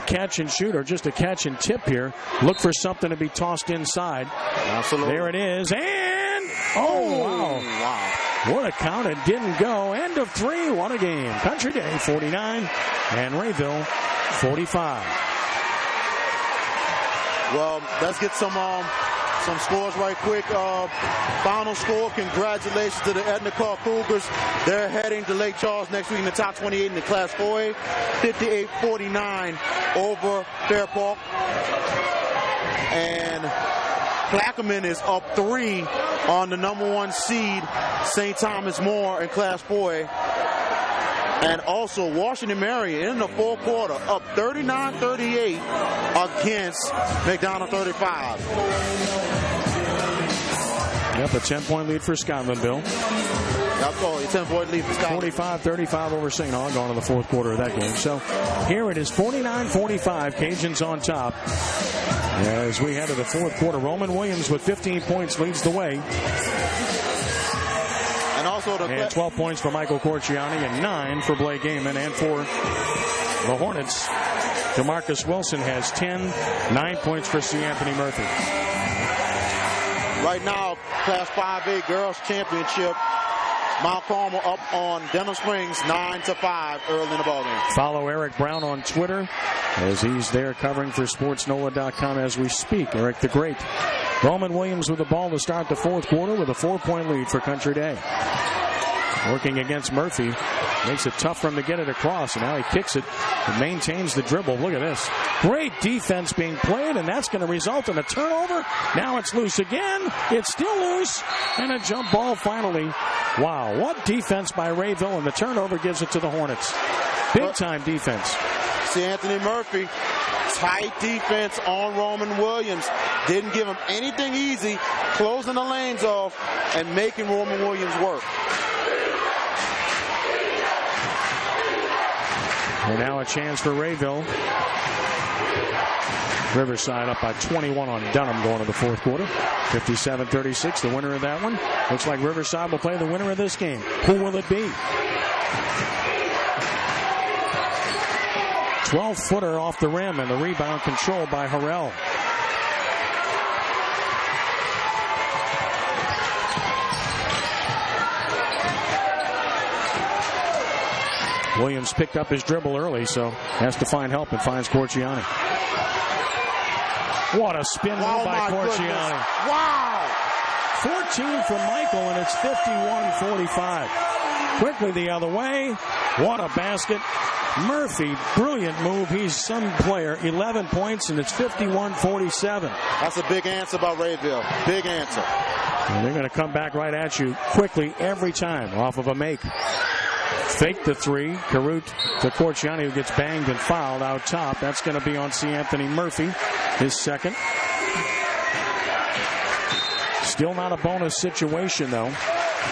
catch and shoot or just a catch and tip here. Look for something to be tossed inside. Absolutely. There it is, and wow. What a count, it didn't go. End of 3, what a game. Country Day 49 and Rayville 45. Well, let's get some scores right quick. Final score, congratulations to the Edna Cougars. They're heading to Lake Charles next week in the top 28 in the Class 4A. 58-49 over Fair Park. And Plaquemine is up 3 on the #1 seed, St. Thomas More in Class 4A. And also Washington Marion in the fourth quarter up 39-38 against McDonald 35. Yep, a 10-point lead for Scotlandville. That's all, a 10-point lead for Scotland. 45-35 over St. Augustine in the fourth quarter of that game. So here it is, 49-45, Cajuns on top. As we head to the fourth quarter, Roman Williams with 15 points leads the way. And 12 points for Michael Corciani and 9 for Blake Gaiman. And for the Hornets, DeMarcus Wilson has 10, 9 points for C. Anthony Murphy. Right now, Class 5A Girls Championship, Mount Carmel up on Denham Springs 9-5 early in the ballgame. Follow Eric Brown on Twitter as he's there covering for SportsNOLA.com as we speak. Eric the Great. Roman Williams with the ball to start the fourth quarter with a 4-point lead for Country Day. Working against Murphy. Makes it tough for him to get it across, and now he kicks it and maintains the dribble. Look at this. Great defense being played, and that's going to result in a turnover. Now it's loose again. It's still loose, and a jump ball finally. Wow, what defense by Rayville, and the turnover gives it to the Hornets. Big-time defense. See Anthony Murphy, tight defense on Roman Williams. Didn't give him anything easy, closing the lanes off and making Roman Williams work. And now a chance for Rayville. Riverside up by 21 on Dunham going to the fourth quarter. 57-36, the winner of that one. Looks like Riverside will play the winner of this game. Who will it be? 12-footer off the rim, and the rebound controlled by Harrell. Williams picked up his dribble early, so has to find help and finds Corciani. What a spin move by Corciani. Wow! 14 from Michael, and it's 51-45. Quickly the other way. What a basket. Murphy, brilliant move. He's some player. 11 points, and it's 51-47. That's a big answer by Rayville. Big answer. And they're going to come back right at you quickly every time off of a make. Fake the three. Carut to Corciani, who gets banged and fouled out top. That's going to be on C. Anthony Murphy, his second. Still not a bonus situation, though.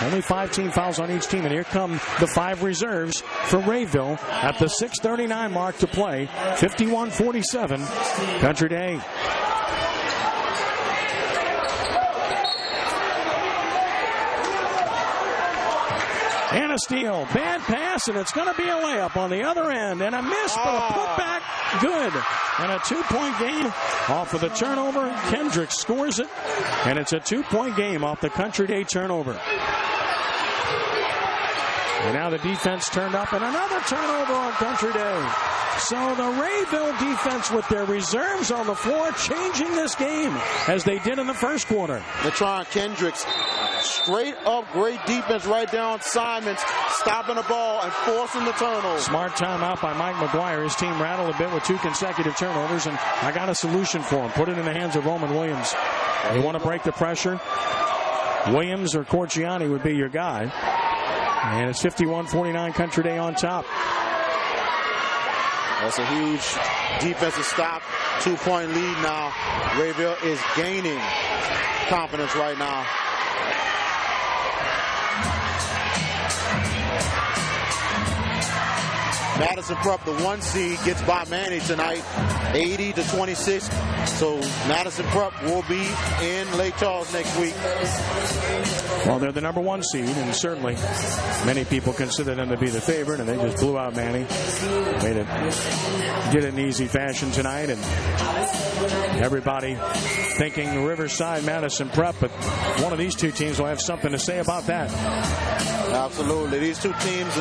Only 5 team fouls on each team, and here come the 5 reserves for Rayville at the 6:39 mark to play. 51-47, Country Day. And a steal. Bad pass, and it's going to be a layup on the other end. And a miss, but a putback. Good. And a 2-point game off of the turnover. Kendrick scores it. And it's a 2-point game off the Country Day turnover. And now the defense turned up, and another turnover on Country Day. So the Rayville defense with their reserves on the floor changing this game as they did in the first quarter. Trahan Kendricks, straight up great defense right down Simons, stopping the ball and forcing the turnover. Smart timeout by Mike McGuire. His team rattled a bit with 2 consecutive turnovers, and I got a solution for him. Put it in the hands of Roman Williams. You want to break the pressure? Williams or Corciani would be your guy. And it's 51-49, Country Day on top. That's a huge defensive stop. 2-point lead now. Rayville is gaining confidence right now. Madison Prep, the 1 seed, gets by Manny tonight, 80-26. So Madison Prep will be in Lake Charles next week. Well, they're the number 1 seed, and certainly many people consider them to be the favorite, and they just blew out Manny. Did it in easy fashion tonight, and everybody thinking Riverside, Madison Prep, but one of these two teams will have something to say about that. Absolutely. These two teams,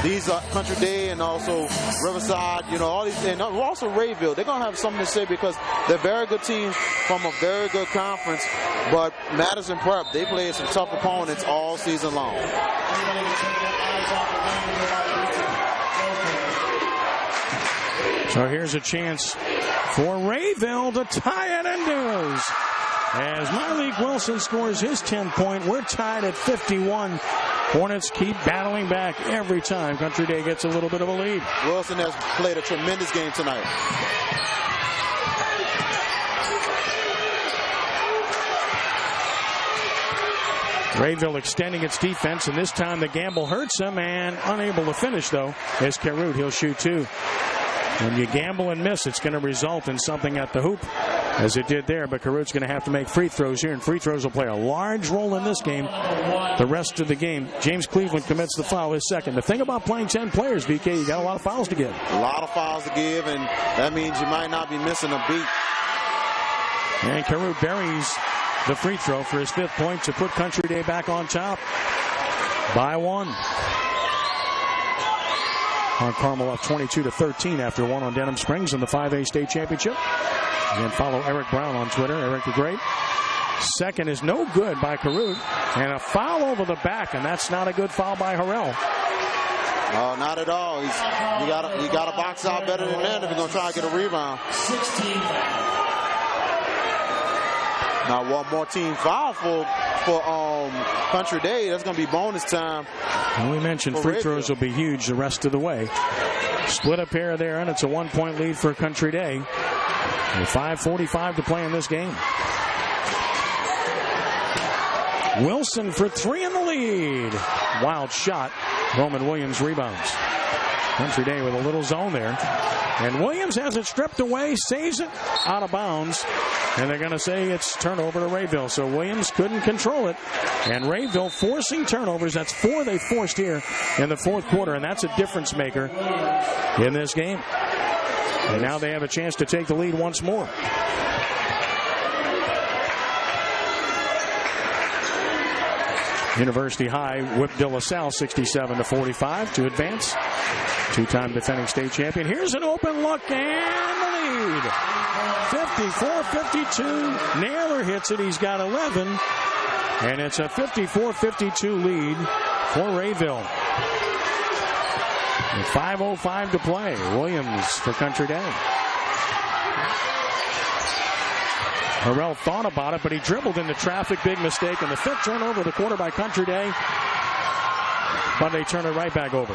these are Country Day and also Riverside, all these, and also Rayville. They're going to have something to say because they're very good teams from a very good conference. But Madison Prep, they played some tough opponents all season long. So here's a chance for Rayville to tie it indoors. As Malik Wilson scores his 10-point, we're tied at 51. Hornets keep battling back every time Country Day gets a little bit of a lead. Wilson has played a tremendous game tonight. Rayville extending its defense, and this time the gamble hurts them, and unable to finish, though, is Carruth. He'll shoot 2. When you gamble and miss, it's going to result in something at the hoop, as it did there. But Carruth's going to have to make free throws here, and free throws will play a large role in this game. The rest of the game, James Cleveland commits the foul, his second. The thing about playing 10 players, VK, you got a lot of fouls to give. A lot of fouls to give, and that means you might not be missing a beat. And Carruth buries the free throw for his 5th point to put Country Day back on top by 1. On Carmel up 22-13 after 1 on Denham Springs in the 5A state championship. Again, follow Eric Brown on Twitter, Eric the Great. Second is no good by Carruth, and a foul over the back, and that's not a good foul by Harrell. No, not at all. You got to box out better than that if you're going to try to get a rebound. 16. Now one more team foul for Country Day. That's going to be bonus time. And we mentioned free throws will be huge the rest of the way. Split a pair there, and it's a 1-point lead for Country Day. With 5:45 to play in this game. Wilson for 3 in the lead. Wild shot. Roman Williams rebounds. Country Day with a little zone there. And Williams has it stripped away, saves it out of bounds. And they're going to say it's turnover to Rayville. So Williams couldn't control it. And Rayville forcing turnovers. That's 4 they forced here in the 4th quarter. And that's a difference maker in this game. And now they have a chance to take the lead once more. University High whipped De La Salle 67-45 to advance. 2-time defending state champion. Here's an open look and the lead. 54-52. Naylor hits it. He's got 11. And it's a 54-52 lead for Rayville. With 5:05 to play. Williams for Country Day. Harrell thought about it, but he dribbled into traffic. Big mistake. And the 5th turnover of the quarter by Country Day. But they turn it right back over.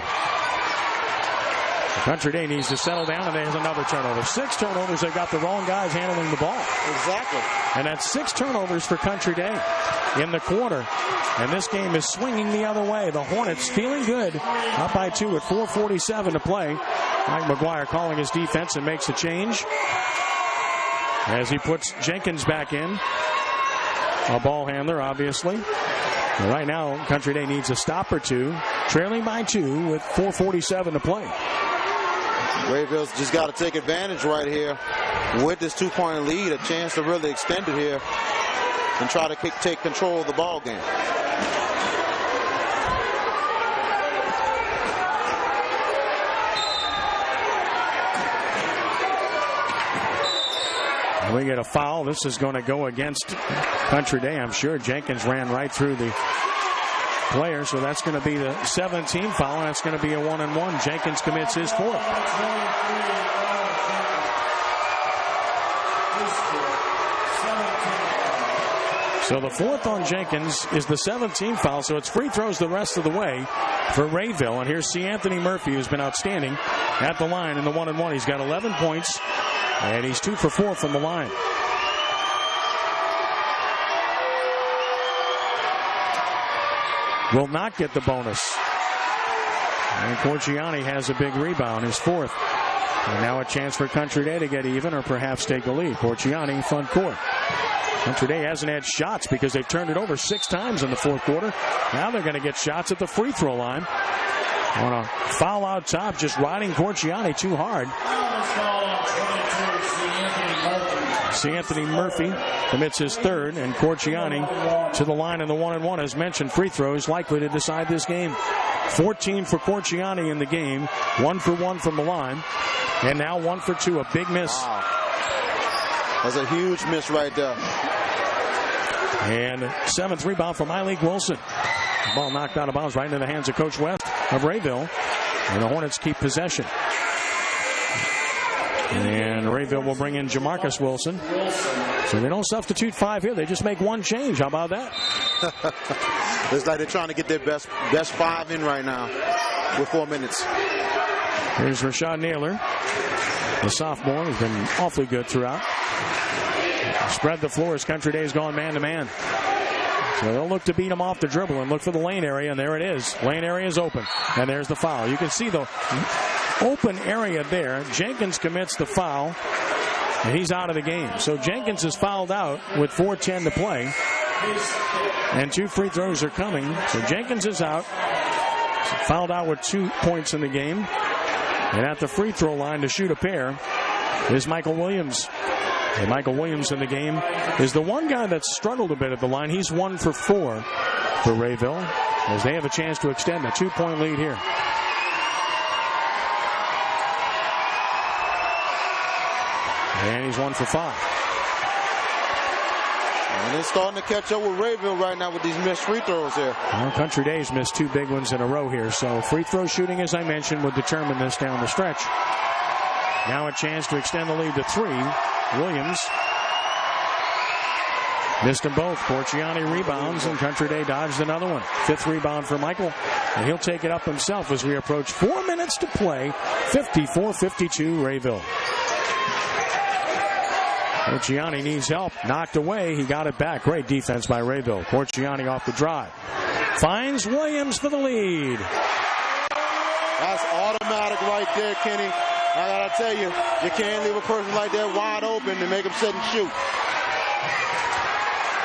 Country Day needs to settle down, and there's another turnover. 6 turnovers. They've got the wrong guys handling the ball. Exactly. And that's 6 turnovers for Country Day in the quarter. And this game is swinging the other way. The Hornets feeling good. Up by 2 with 4:47 to play. Mike McGuire calling his defense and makes a change as he puts Jenkins back in. A ball handler, obviously. And right now, Country Day needs a stop or 2. Trailing by 2 with 4:47 to play. Rayville's just got to take advantage right here with this 2-point lead, a chance to really extend it here and try to take control of the ball game. We get a foul. This is going to go against Country Day, I'm sure. Jenkins ran right through the player, so that's going to be the 17th foul, and that's going to be a 1-and-1. Jenkins commits his 4th. So the 4th on Jenkins is the 17th foul, so it's free throws the rest of the way for Rayville. And here's C. Anthony Murphy, who's been outstanding at the line in the 1-and-1. He's got 11 points, and he's 2 for 4 from the line. Will not get the bonus. And Corciani has a big rebound, his fourth. And now a chance for Country Day to get even or perhaps take the lead. Corciani front court. Country Day hasn't had shots because they've turned it over 6 times in the fourth quarter. Now they're going to get shots at the free throw line. On a foul out top, just riding Corciani too hard. Anthony Murphy commits his third, and Corciani to the line in the 1-and-1. As mentioned, free throws likely to decide this game. 14 for Corciani in the game, 1 for 1 from the line, and now 1 for 2, a big miss. Wow. That's a huge miss right there. And 7th rebound from Myleik Wilson. The ball knocked out of bounds right into the hands of Coach West of Rayville, and the Hornets keep possession. And Rayville will bring in Jamarcus Wilson. So they don't substitute 5 here. They just make 1 change. How about that? It's like they're trying to get their best 5 in right now with 4 minutes. Here's Rashad Naylor, the sophomore, who's been awfully good throughout. Spread the floor as Country Day's gone man-to-man. So they'll look to beat him off the dribble and look for the lane area, and there it is. Lane area is open, and there's the foul. You can see the open area there. Jenkins commits the foul, and he's out of the game. So Jenkins is fouled out with 4:10 to play, and 2 free throws are coming. So Jenkins is out, fouled out with 2 points in the game, and at the free throw line to shoot a pair is Michael Williams. And Michael Williams in the game is the one guy that's struggled a bit at the line. He's 1 for 4 for Rayville as they have a chance to extend a 2-point lead here. And he's 1 for 5. And they're starting to catch up with Rayville right now with these missed free throws here. Well, Country Day's missed 2 big ones in a row here. So free throw shooting, as I mentioned, would determine this down the stretch. Now a chance to extend the lead to 3. Williams missed them both. Corciani rebounds, and Country Day dodged another one. 5th rebound for Michael, and he'll take it up himself as we approach 4 minutes to play. 54-52 Rayville. Corciani needs help. Knocked away. He got it back. Great defense by Rayville. Corciani off the drive. Finds Williams for the lead. That's automatic right there, Kenny. I gotta tell you, you can't leave a person like that wide open and make him sit and shoot.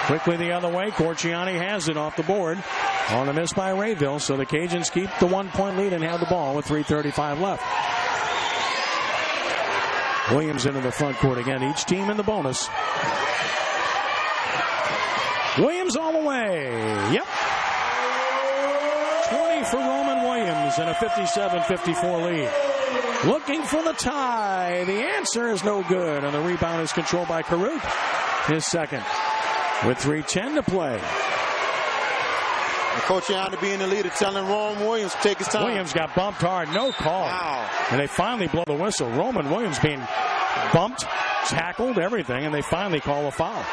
Quickly the other way. Corciani has it off the board on the miss by Rayville. So the Cajuns keep the 1-point lead and have the ball with 3:35 left. Williams into the front court again. Each team in the bonus. Williams all the way. Yep. 20 for Roman Williams and a 57-54 lead. Looking for the tie. The answer is no good, and the rebound is controlled by Karuk. His second. With 3:10 to play. Corciani being the leader, telling Roman Williams to take his time. Williams got bumped hard, no call. Wow. And they finally blow the whistle. Roman Williams being bumped, tackled, everything, and they finally call a foul.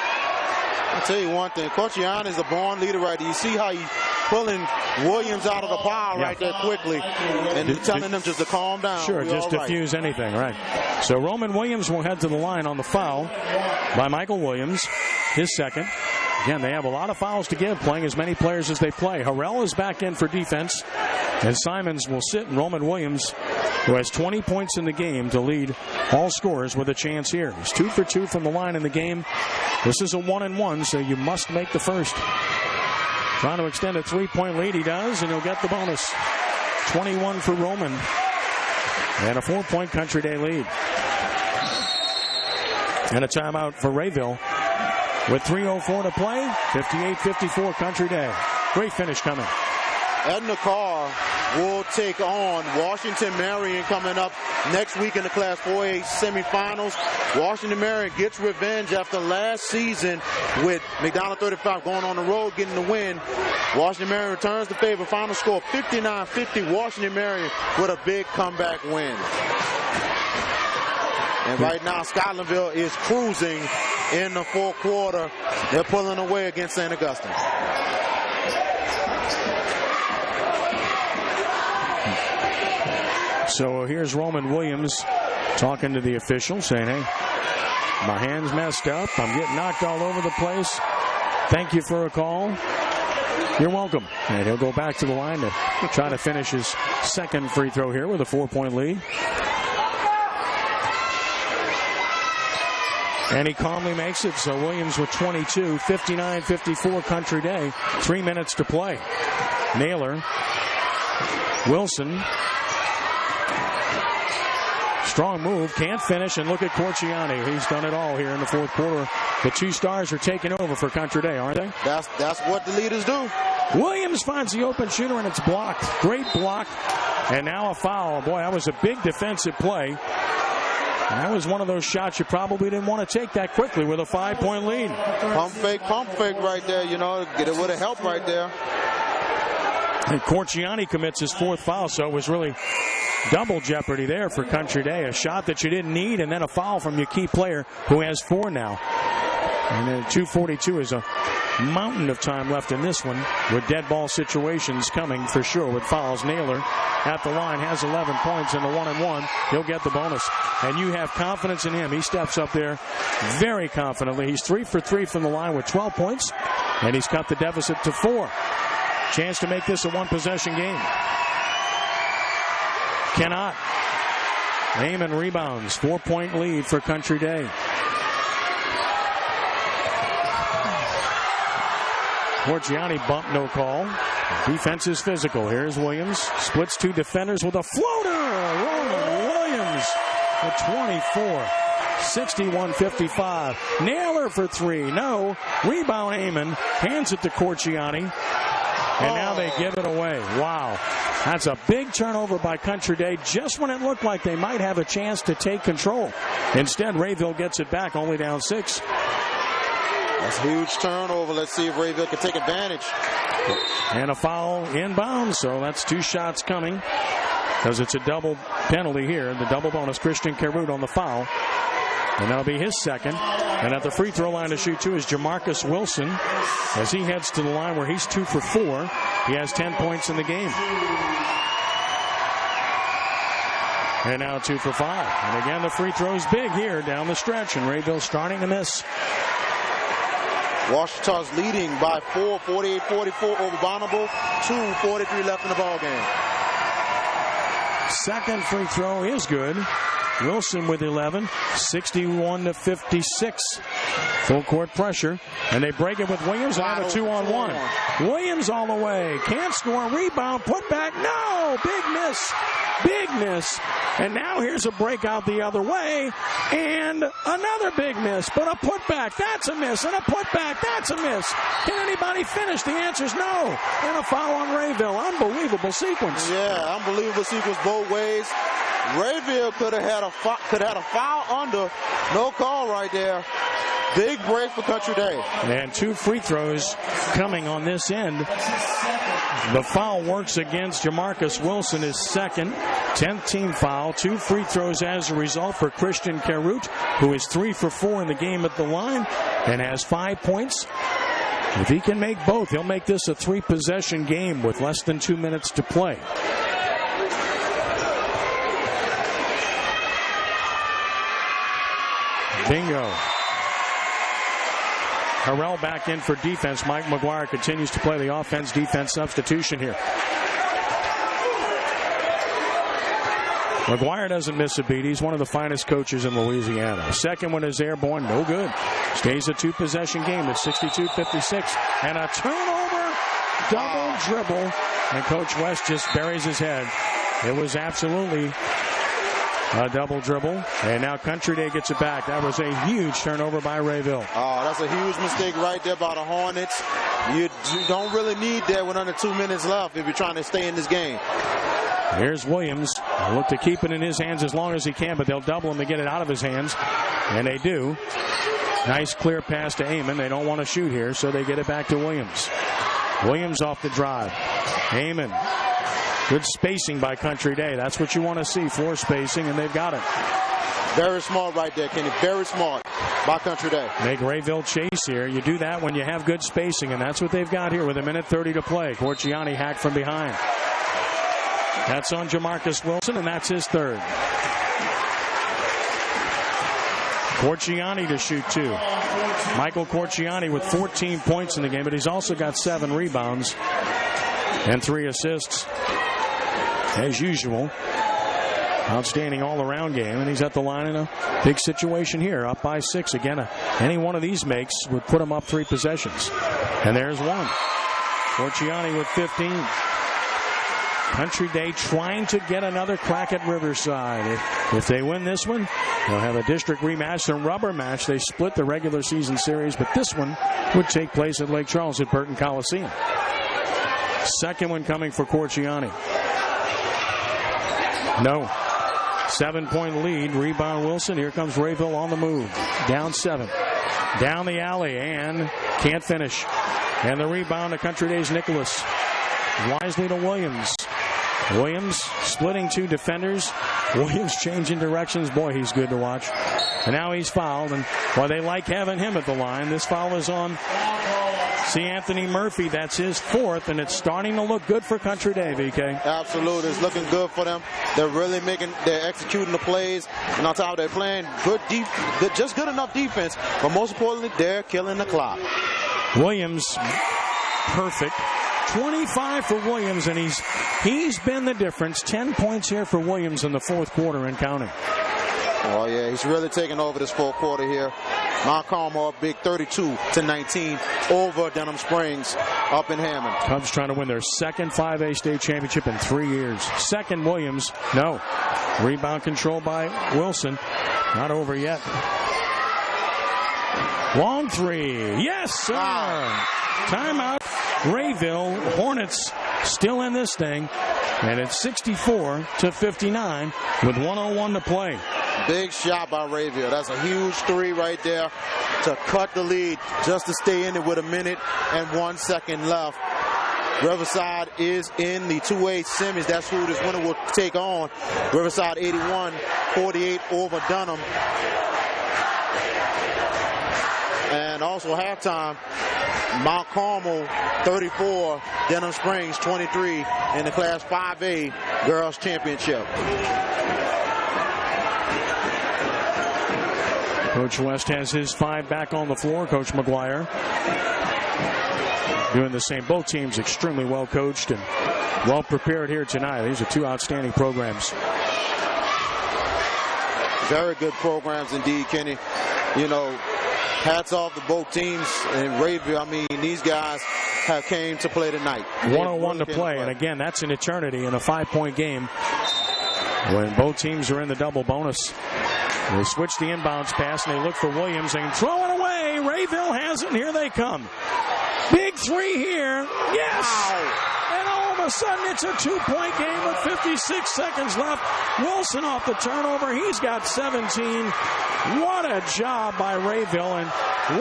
I'll tell you one thing. Corciani is a born leader right there. You see how he's pulling Williams out of the pile right there quickly and telling them just to calm down. Sure, just diffuse anything, right. So Roman Williams will head to the line on the foul by Michael Williams, his second. Again, they have a lot of fouls to give, playing as many players as they play. Harrell is back in for defense, and Simons will sit, and Roman Williams, who has 20 points in the game to lead all scorers, with a chance here. He's 2 for 2 from the line in the game. This is a 1-and-1, so you must make the first. Trying to extend a 3-point lead, he does, and he'll get the bonus. 21 for Roman, and a 4-point Country Day lead. And a timeout for Rayville. With 3:04 to play, 58-54 Country Day. Great finish coming. Edna Carr will take on Washington Marion coming up next week in the Class 4A semifinals. Washington Marion gets revenge after last season with McDonald 35 going on the road, getting the win. Washington Marion returns the favor. Final score 59-50. Washington Marion with a big comeback win. And right now, Scotlandville is cruising in the fourth quarter. They're pulling away against St. Augustine. So here's Roman Williams talking to the official, saying, hey, my hand's messed up. I'm getting knocked all over the place. Thank you for a call. You're welcome. And he'll go back to the line to try to finish his second free throw here with a 4-point lead. And he calmly makes it. So Williams with 22, 59-54 Country Day. 3 minutes to play. Naylor, Wilson. Strong move, can't finish, and look at Corciani. He's done it all here in the fourth quarter. The two stars are taking over for Country Day, aren't they? That's what the leaders do. Williams finds the open shooter, and it's blocked. Great block. And now a foul. Boy, that was a big defensive play. And that was one of those shots you probably didn't want to take that quickly with a 5-point lead. Pump fake right there. You know, it would have helped right there. And Corciani commits his fourth foul, so it was really double jeopardy there for Country Day. A shot that you didn't need, and then a foul from your key player who has 4 now. And then 2:42 is a mountain of time left in this one with dead ball situations coming for sure with fouls. Naylor at the line has 11 points in the 1-and-1. He'll get the bonus. And you have confidence in him. He steps up there very confidently. He's 3 for 3 from the line with 12 points, and he's cut the deficit to 4. Chance to make this a one-possession game. Cannot. Amon rebounds. 4-point lead for Country Day. Corciani bump, no call. Defense is physical. Here's Williams. Splits 2 defenders with a floater. Roman Williams at 24. 61-55. Naylor for 3. No. Rebound Amon. Hands it to Corciani. And now they give it away. Wow. That's a big turnover by Country Day just when it looked like they might have a chance to take control. Instead, Rayville gets it back, only down 6. That's a huge turnover. Let's see if Rayville can take advantage. And a foul inbounds, so that's 2 shots coming because it's a double penalty here. The double bonus, Christian Carruth on the foul. And that'll be his second. And at the free throw line to shoot 2 is Jamarcus Wilson as he heads to the line where he's 2 for 4. He has 10 points in the game. And now 2 for 5. And again, the free throw's big here down the stretch, and Rayville starting to miss. Washington's leading by 4, 48-44 over Bonneville. 2:43 left in the ball game. Second free throw is good. Wilson with 11, 61-56. Full court pressure, and they break it with Williams. I have a 2-on-1. Williams all the way. Can't score. Rebound. Put back. No. Big miss. Big miss. And now here's a breakout the other way. And another big miss. But a putback. That's a miss. And a putback. That's a miss. Can anybody finish? The answer's no. And a foul on Rayville. Unbelievable sequence. Yeah, unbelievable sequence both ways. Rayville could have had a foul under. No call right there. Big break for Country Day. And 2 free throws coming on this end. The foul works against Jamarcus Wilson, his second. 10th team foul. 2 free throws as a result for Christian Carruth, who is 3 for 4 in the game at the line and has 5 points. If he can make both, he'll make this a 3-possession game with less than 2 minutes to play. Bingo. Harrell back in for defense. Mike McGuire continues to play the offense-defense substitution here. McGuire doesn't miss a beat. He's one of the finest coaches in Louisiana. Second one is airborne. No good. Stays a 2-possession game at 62-56. And a turnover. Double dribble. And Coach West just buries his head. It was absolutely a double dribble, and now Country Day gets it back. That was a huge turnover by Rayville. Oh, that's a huge mistake right there by the Hornets. You don't really need that with under 2 minutes left if you're trying to stay in this game. Here's Williams. They'll look to keep it in his hands as long as he can, but they'll double him to get it out of his hands, and they do. Nice clear pass to Amon. They don't want to shoot here, so they get it back to Williams. Williams off the drive. Amon. Good spacing by Country Day. That's what you want to see, floor spacing, and they've got it. Very smart right there, Kenny. Very smart by Country Day. Make Rayville chase here. You do that when you have good spacing, and that's what they've got here with 1:30 to play. Corciani hacked from behind. That's on Jamarcus Wilson, and that's his third. Corciani to shoot 2. Michael Corciani with 14 points in the game, but he's also got 7 rebounds and 3 assists. As usual, outstanding all-around game, and he's at the line in a big situation here, up by 6. Again, any one of these makes would put him up 3 possessions. And there's one. Corciani with 15. Country Day trying to get another crack at Riverside. If they win this one, they'll have a district rematch and rubber match. They split the regular season series, but this one would take place at Lake Charles at Burton Coliseum. Second one coming for Corciani. No. 7-point lead. Rebound Wilson. Here comes Rayville on the move. Down 7. Down the alley and can't finish. And the rebound to Country Day's Nicholas. Wisely to Williams. Williams splitting 2 defenders. Williams changing directions. Boy, he's good to watch. And now he's fouled. And while they like having him at the line, this foul is on C. Anthony Murphy. That's his 4th, and it's starting to look good for Country Day, VK. Absolutely. It's looking good for them. They're really they're executing the plays. And on top of that, they're playing just good enough defense. But most importantly, they're killing the clock. Williams, perfect. 25 for Williams, and he's been the difference. 10 points here for Williams in the 4th quarter and counting. Oh, yeah, he's really taking over this 4th quarter here. Mount Carmel up big 32-19 over Dunham Springs up in Hammond. Cubs trying to win their 2nd 5A state championship in 3 years. 2nd, Williams. No. Rebound control by Wilson. Not over yet. Long 3. Yes, sir. Wow. Timeout. Rayville. Hornets still in this thing. And it's 64-59 with 1:01 to play. Big shot by Rayville. That's a huge 3 right there to cut the lead just to stay in it with 1 minute and 1 second left. Riverside is in the 2A semis. That's who this winner will take on. Riverside 81-48 over Dunham. And also halftime, Mount Carmel 34, Dunham Springs 23 in the Class 5A Girls Championship. Coach West has his 5 back on the floor. Coach McGuire doing the same. Both teams extremely well coached and well prepared here tonight. These are 2 outstanding programs. Very good programs indeed, Kenny. You know, hats off to both teams. And Rayville, I mean, these guys have came to play tonight. 1:01 to play. And again, that's an eternity in a 5-point game when both teams are in the double bonus. They switch the inbounds pass and they look for Williams and throw it away. Rayville has it, and here they come. Big 3 here. Yes! Wow. And all of a sudden it's a 2-point game with 56 seconds left. Wilson off the turnover. He's got 17. What a job by Rayville, and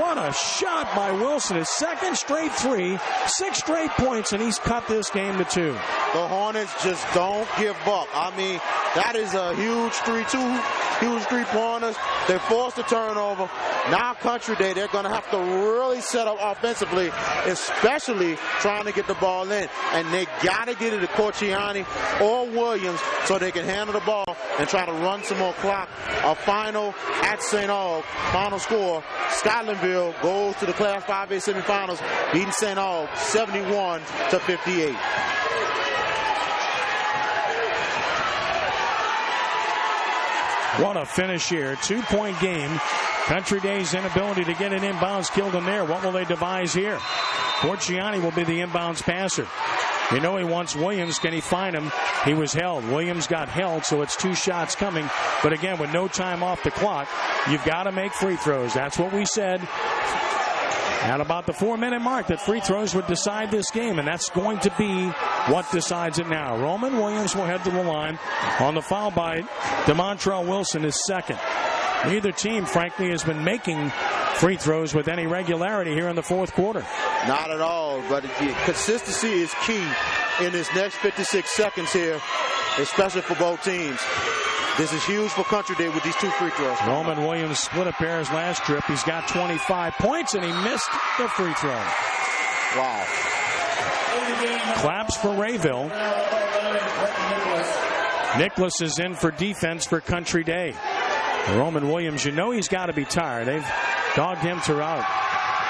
what a shot by Wilson. His 2nd straight 3, 6 straight points, and he's cut this game to 2. The Hornets just don't give up. I mean, that is a huge 3-2, huge 3-pointers. They forced the turnover. Now Country Day, they're going to have to really set up offensively, especially trying to get the ball in. And they got to get it to Corciani or Williams so they can handle the ball and try to run some more clock. A final at St. Aug. Final score, Scotlandville goes to the Class 5A semifinals, beating St. Aug 71-58. What a finish here. 2-point game. Country Day's inability to get an inbounds killed them there. What will they devise here? Corciani will be the inbounds passer. You know he wants Williams. Can he find him? He was held. Williams got held, so it's 2 shots coming. But again, with no time off the clock, you've got to make free throws. That's what we said at about the 4-minute mark, that free throws would decide this game, and that's going to be what decides it now. Roman Williams will head to the line on the foul by DeMontrell Wilson, his 2nd. Neither team, frankly, has been making free throws with any regularity here in the 4th quarter. Not at all, but consistency is key in this next 56 seconds here, especially for both teams. This is huge for Country Day with these 2 free throws. Roman Williams split a pair his last trip. He's got 25 points, and he missed the free throw. Wow. Claps for Rayville. Nicholas is in for defense for Country Day. Roman Williams, you know he's got to be tired. They've dogged him throughout.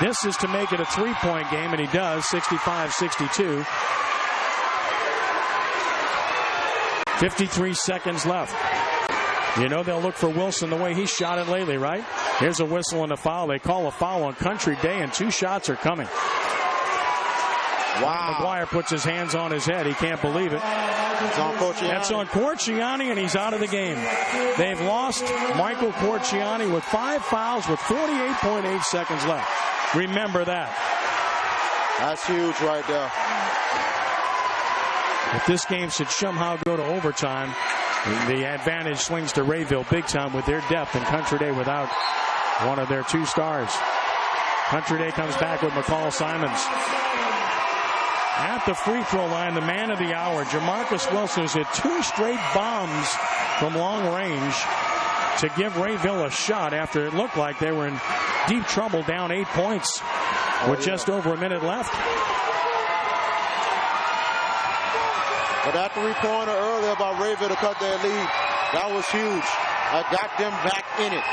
This is to make it a 3-point game, and he does, 65-62. 53 seconds left. You know they'll look for Wilson the way he shot it lately, right? Here's a whistle and a foul. They call a foul on Country Day, and 2 shots are coming. Wow. McGuire puts his hands on his head. He can't believe it. It's on Corciani. That's on Corciani, and he's out of the game. They've lost Michael Corciani with 5 fouls with 48.8 seconds left. Remember that. That's huge right there. If this game should somehow go to overtime, the advantage swings to Rayville big time with their depth, and Country Day without one of their 2 stars. Country Day comes back with McCall Simons. At the free throw line, the man of the hour, Jamarcus Wilson, has hit 2 straight bombs from long range to give Rayville a shot after it looked like they were in deep trouble, down 8 points with just over a minute left. But that 3-pointer earlier by Rayville to cut their lead, that was huge. I got them back in it.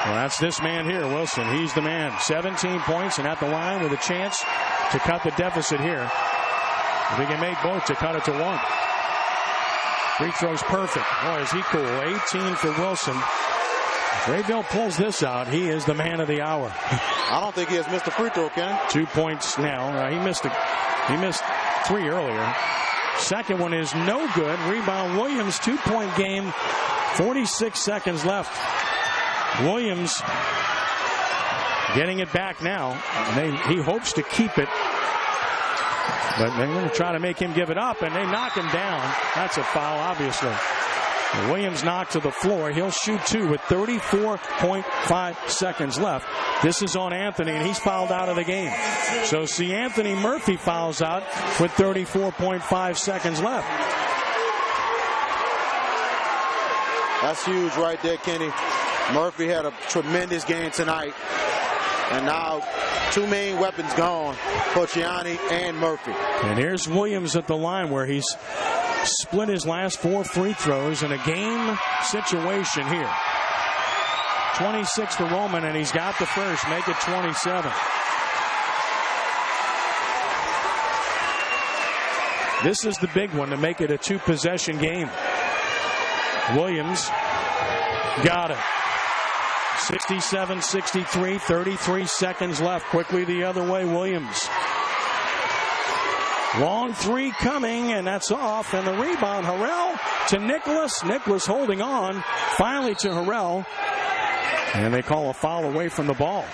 Well, that's this man here, Wilson. He's the man. 17 points and at the line with a chance to cut the deficit here. If he can make both to cut it to 1. Free throw's perfect. Boy, is he cool. 18 for Wilson. If Rayville pulls this out, he is the man of the hour. I don't think he has missed a free throw, Ken. 2 points now. He missed 3 earlier. Second one is no good. Rebound Williams, 2-point game. 46 seconds left. Williams getting it back now. He hopes to keep it. But they're going to try to make him give it up, and they knock him down. That's a foul, obviously. Williams knocked to the floor. He'll shoot 2 with 34.5 seconds left. This is on Anthony, and he's fouled out of the game. So see, Anthony Murphy fouls out with 34.5 seconds left. That's huge right there, Kenny. Murphy had a tremendous game tonight. And now 2 main weapons gone, Corciani and Murphy. And here's Williams at the line where he's split his last 4 free throws in a game situation here. 26 for Roman, and he's got the first. Make it 27. This is the big one to make it a 2-possession game. Williams got it. 67-63, 33 seconds left. Quickly the other way, Williams. Long 3 coming, and that's off. And the rebound, Harrell to Nicholas. Nicholas holding on. Finally to Harrell. And they call a foul away from the ball.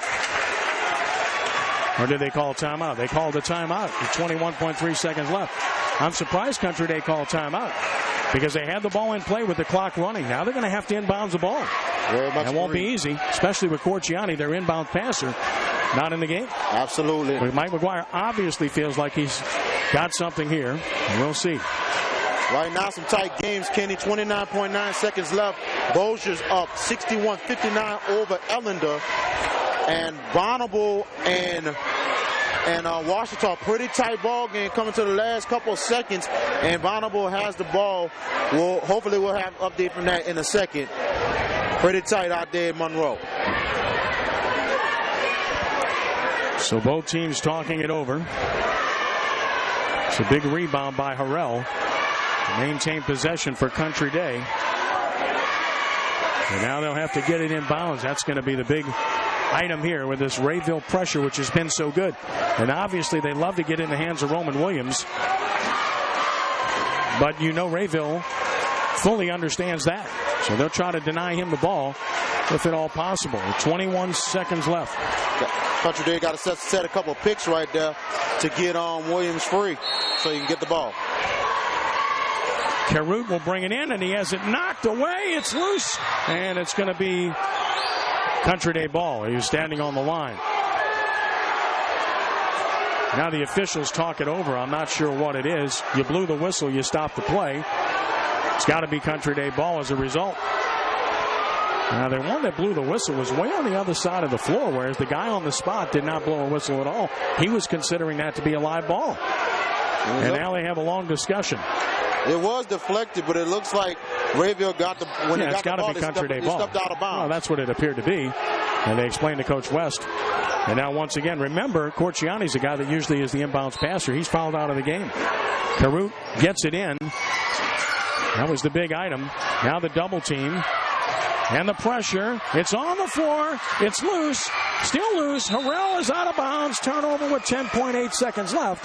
Or did they call a timeout? They called a timeout with 21.3 seconds left. I'm surprised Country Day called timeout because they had the ball in play with the clock running. Now they're going to have to inbounds the ball. That won't be easy, especially with Corciani, their inbound passer, not in the game. Absolutely. But Mike McGuire obviously feels like he's got something here, and we'll see. Right now, some tight games, Kenny. 29.9 seconds left. Bozier's up 61-59 over Ellender. And Bonneville and Washington, pretty tight ball game coming to the last couple of seconds. And Bonneville has the ball. Hopefully we'll have an update from that in a second. Pretty tight out there in Monroe. So both teams talking it over. It's a big rebound by Harrell. Maintain possession for Country Day. And now they'll have to get it in bounds. That's going to be the big item here with this Rayville pressure, which has been so good. And obviously they love to get in the hands of Roman Williams. But you know Rayville fully understands that. So they'll try to deny him the ball if at all possible. 21 seconds left. Country Day got to set a couple of picks right there to get Williams free so he can get the ball. Carute will bring it in, and he has it knocked away. It's loose, and it's going to be Country Day ball. He was standing on the line. Now the officials talk it over. I'm not sure what it is. You blew the whistle, you stopped the play. It's got to be Country Day ball as a result. Now the one that blew the whistle was way on the other side of the floor, whereas the guy on the spot did not blow a whistle at all. He was considering that to be a live ball. And now they have a long discussion. It was deflected, but it looks like Rayville got the when he got the ball. It's got to be Country Day ball. Stepped out of bounds. Well, that's what it appeared to be, and they explained to Coach West. And now once again, remember, Corciani's a guy that usually is the inbounds passer. He's fouled out of the game. Carute gets it in. That was the big item. Now the double team. And the pressure. It's on the floor. It's loose. Still loose. Harrell is out of bounds. Turnover with 10.8 seconds left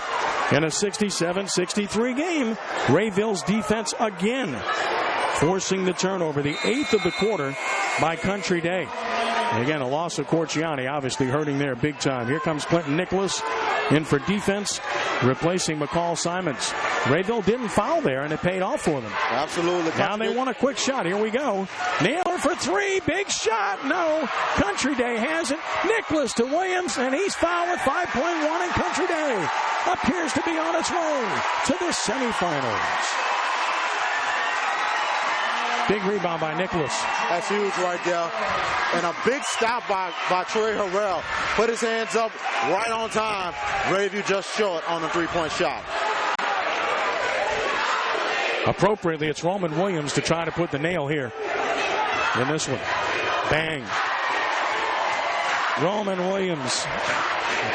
in a 67-63 game. Rayville's defense again forcing the turnover. The 8th of the quarter by Country Day. And again, a loss of Corciani obviously hurting there big time. Here comes Clinton Nicholas in for defense, replacing McCall Simons. Rayville didn't foul there, and it paid off for them. Absolutely. Now they want a quick shot. Here we go. Naylor for three. Big shot. No. Country Day has it. Nicholas to Williams, and he's fouled with 5.1, and Country Day appears to be on its way to the semifinals. Big rebound by Nicholas. That's huge right there. And a big stop by Trey Harrell. Put his hands up right on time. Rayville just short on the three-point shot. Appropriately, it's Roman Williams to try to put the nail here in this one. Bang. Roman Williams,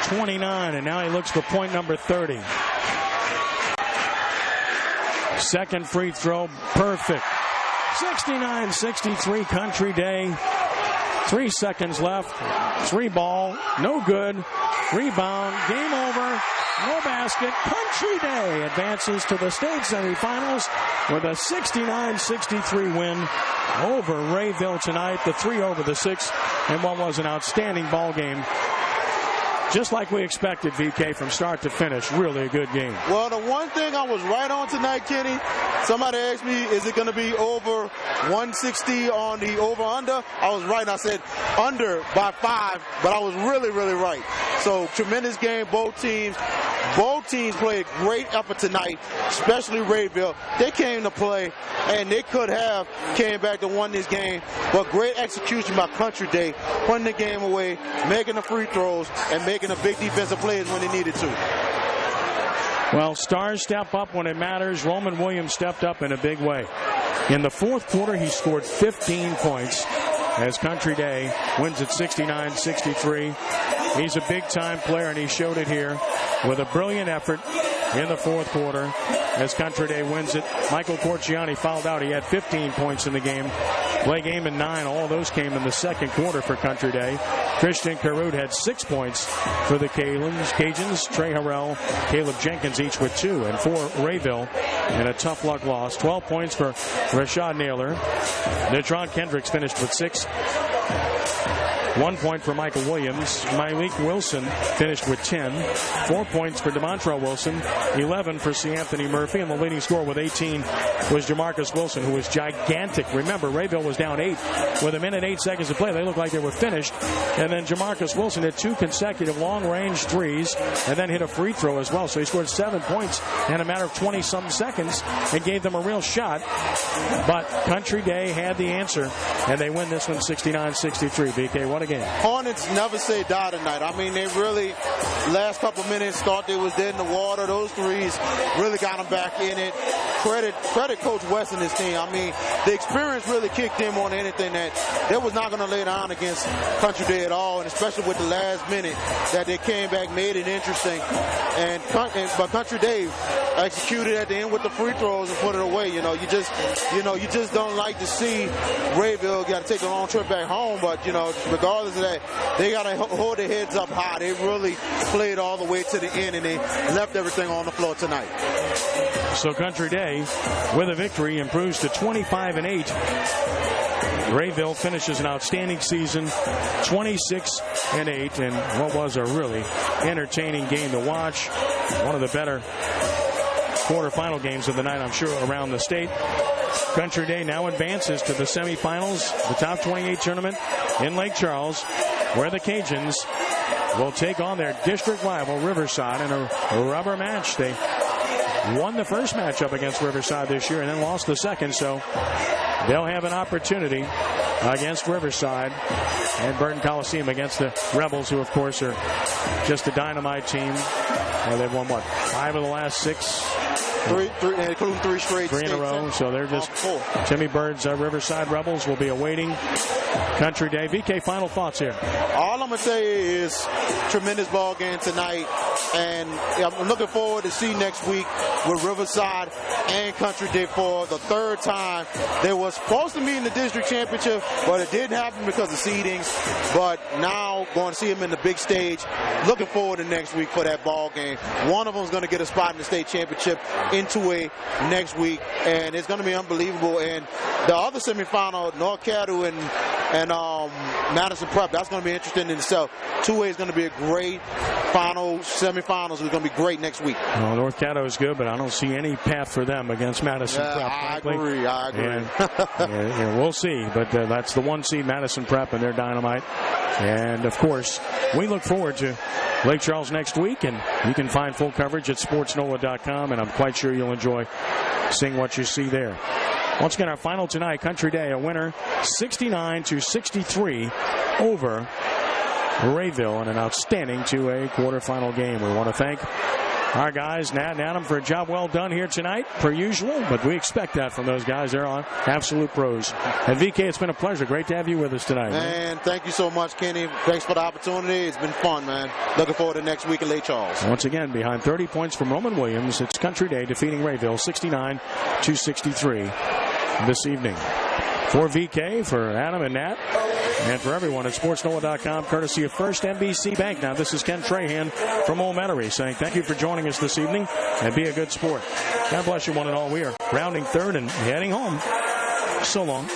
29, and now he looks for point number 30. Second free throw, perfect. 69-63 Country Day. 3 seconds left. 3 ball. No good. Rebound. Game over. No basket. Country Day advances to the state semifinals with a 69-63 win over Rayville tonight. The 3 over the 6 and what was an outstanding ball game. Just like we expected, VK, from start to finish. Really a good game. Well, the one thing I was right on tonight, Kenny, somebody asked me, is it going to be over 160 on the over-under? I was right. I said under by 5, but I was really, really right. So, tremendous game. Both teams played great effort tonight, especially Rayville. They came to play, and they could have came back to win this game, but great execution by Country Day, putting the game away, making the free throws, and making the big defensive plays when they needed to. Well, stars step up when it matters. Roman Williams stepped up in a big way. In the fourth quarter, he scored 15 points as Country Day wins at 69-63. He's a big-time player, and he showed it here with a brilliant effort in the fourth quarter as Country Day wins it. Michael Corciani fouled out. He had 15 points in the game. Play game in 9. All those came in the second quarter for Country Day. Christian Carute had 6 points for the Cajuns. Trey Harrell, Caleb Jenkins each with 2. And for Rayville in a tough luck loss. 12 points for Rashad Naylor. Netron Kendricks finished with 6. 1 point for Michael Williams. Malik Wilson finished with 10. 4 points for DeMontrell Wilson. 11 for C. Anthony Murphy. And the leading scorer with 18 was Jamarcus Wilson, who was gigantic. Remember, Rayville was down 8 with 1:08 to play. They looked like they were finished. And then Jamarcus Wilson had 2 consecutive long-range threes and then hit a free throw as well. So he scored 7 points in a matter of 20-some seconds and gave them a real shot. But Country Day had the answer, and they win this one 69-63. BK, what a game. Hornets never say die tonight. I mean, they really, last couple minutes, thought they was dead in the water. Those threes really got them back in it. Credit Coach West and his team. I mean, the experience really kicked in more than anything, that they was not going to lay down against Country Day at all, and especially with the last minute that they came back, made it interesting. But Country Day executed at the end with the free throws and put it away. You just don't like to see Rayville got to take a long trip back home, but regardless of that, they got to hold their heads up high. They really played all the way to the end, and they left everything on the floor tonight. So Country Day, with a victory, improves to 25-8. Rayville finishes an outstanding season, 26-8, and what was a really entertaining game to watch. One of the better quarterfinal games of the night, I'm sure, around the state. Country Day now advances to the semifinals, the top 28 tournament in Lake Charles, where the Cajuns will take on their district rival Riverside in a rubber match. They won the first matchup against Riverside this year and then lost the second, so they'll have an opportunity against Riverside and Burton Coliseum against the Rebels, who of course are just a dynamite team. They've won 5 of the last 6 Including 3 straight. 3 in a row. So they're just Jimmy Bird's Riverside Rebels will be awaiting Country Day. VK, final thoughts here. All I'm going to say is tremendous ball game tonight. And I'm looking forward to see next week with Riverside and Country Day for the 3rd time. They were supposed to meet in the district championship, but it didn't happen because of seedings. But now going to see them in the big stage. Looking forward to next week for that ball game. One of them is going to get a spot in the state championship in 2A next week, and it's going to be unbelievable. And the other semifinal, North Caddo and Madison Prep, that's going to be interesting in itself. 2A is going to be a great semifinals are going to be great next week. Well, North Caddo is good, but I don't see any path for them against Madison Prep. I agree. And we'll see, but that's the 1 seed Madison Prep and their dynamite. And of course, we look forward to Lake Charles next week, and you can find full coverage at SportsNOLA.com, and I'm quite sure you'll enjoy seeing what you see there. Once again, our final tonight, Country Day, a winner 69-63 over Rayville in an outstanding 2A quarterfinal game. We want to thank our guys, Nat and Adam, for a job well done here tonight, per usual, but we expect that from those guys. They're on absolute pros. And VK, it's been a pleasure. Great to have you with us tonight. Man, thank you so much, Kenny. Thanks for the opportunity. It's been fun, man. Looking forward to next week in Lake Charles. Once again, behind 30 points from Roman Williams, it's Country Day defeating Rayville 69-63 this evening. For VK, for Adam and Nat, and for everyone at SportsNOLA.com, courtesy of First NBC Bank. Now, this is Ken Trahan from Metairie saying thank you for joining us this evening, and be a good sport. God bless you one and all. We are rounding third and heading home. So long.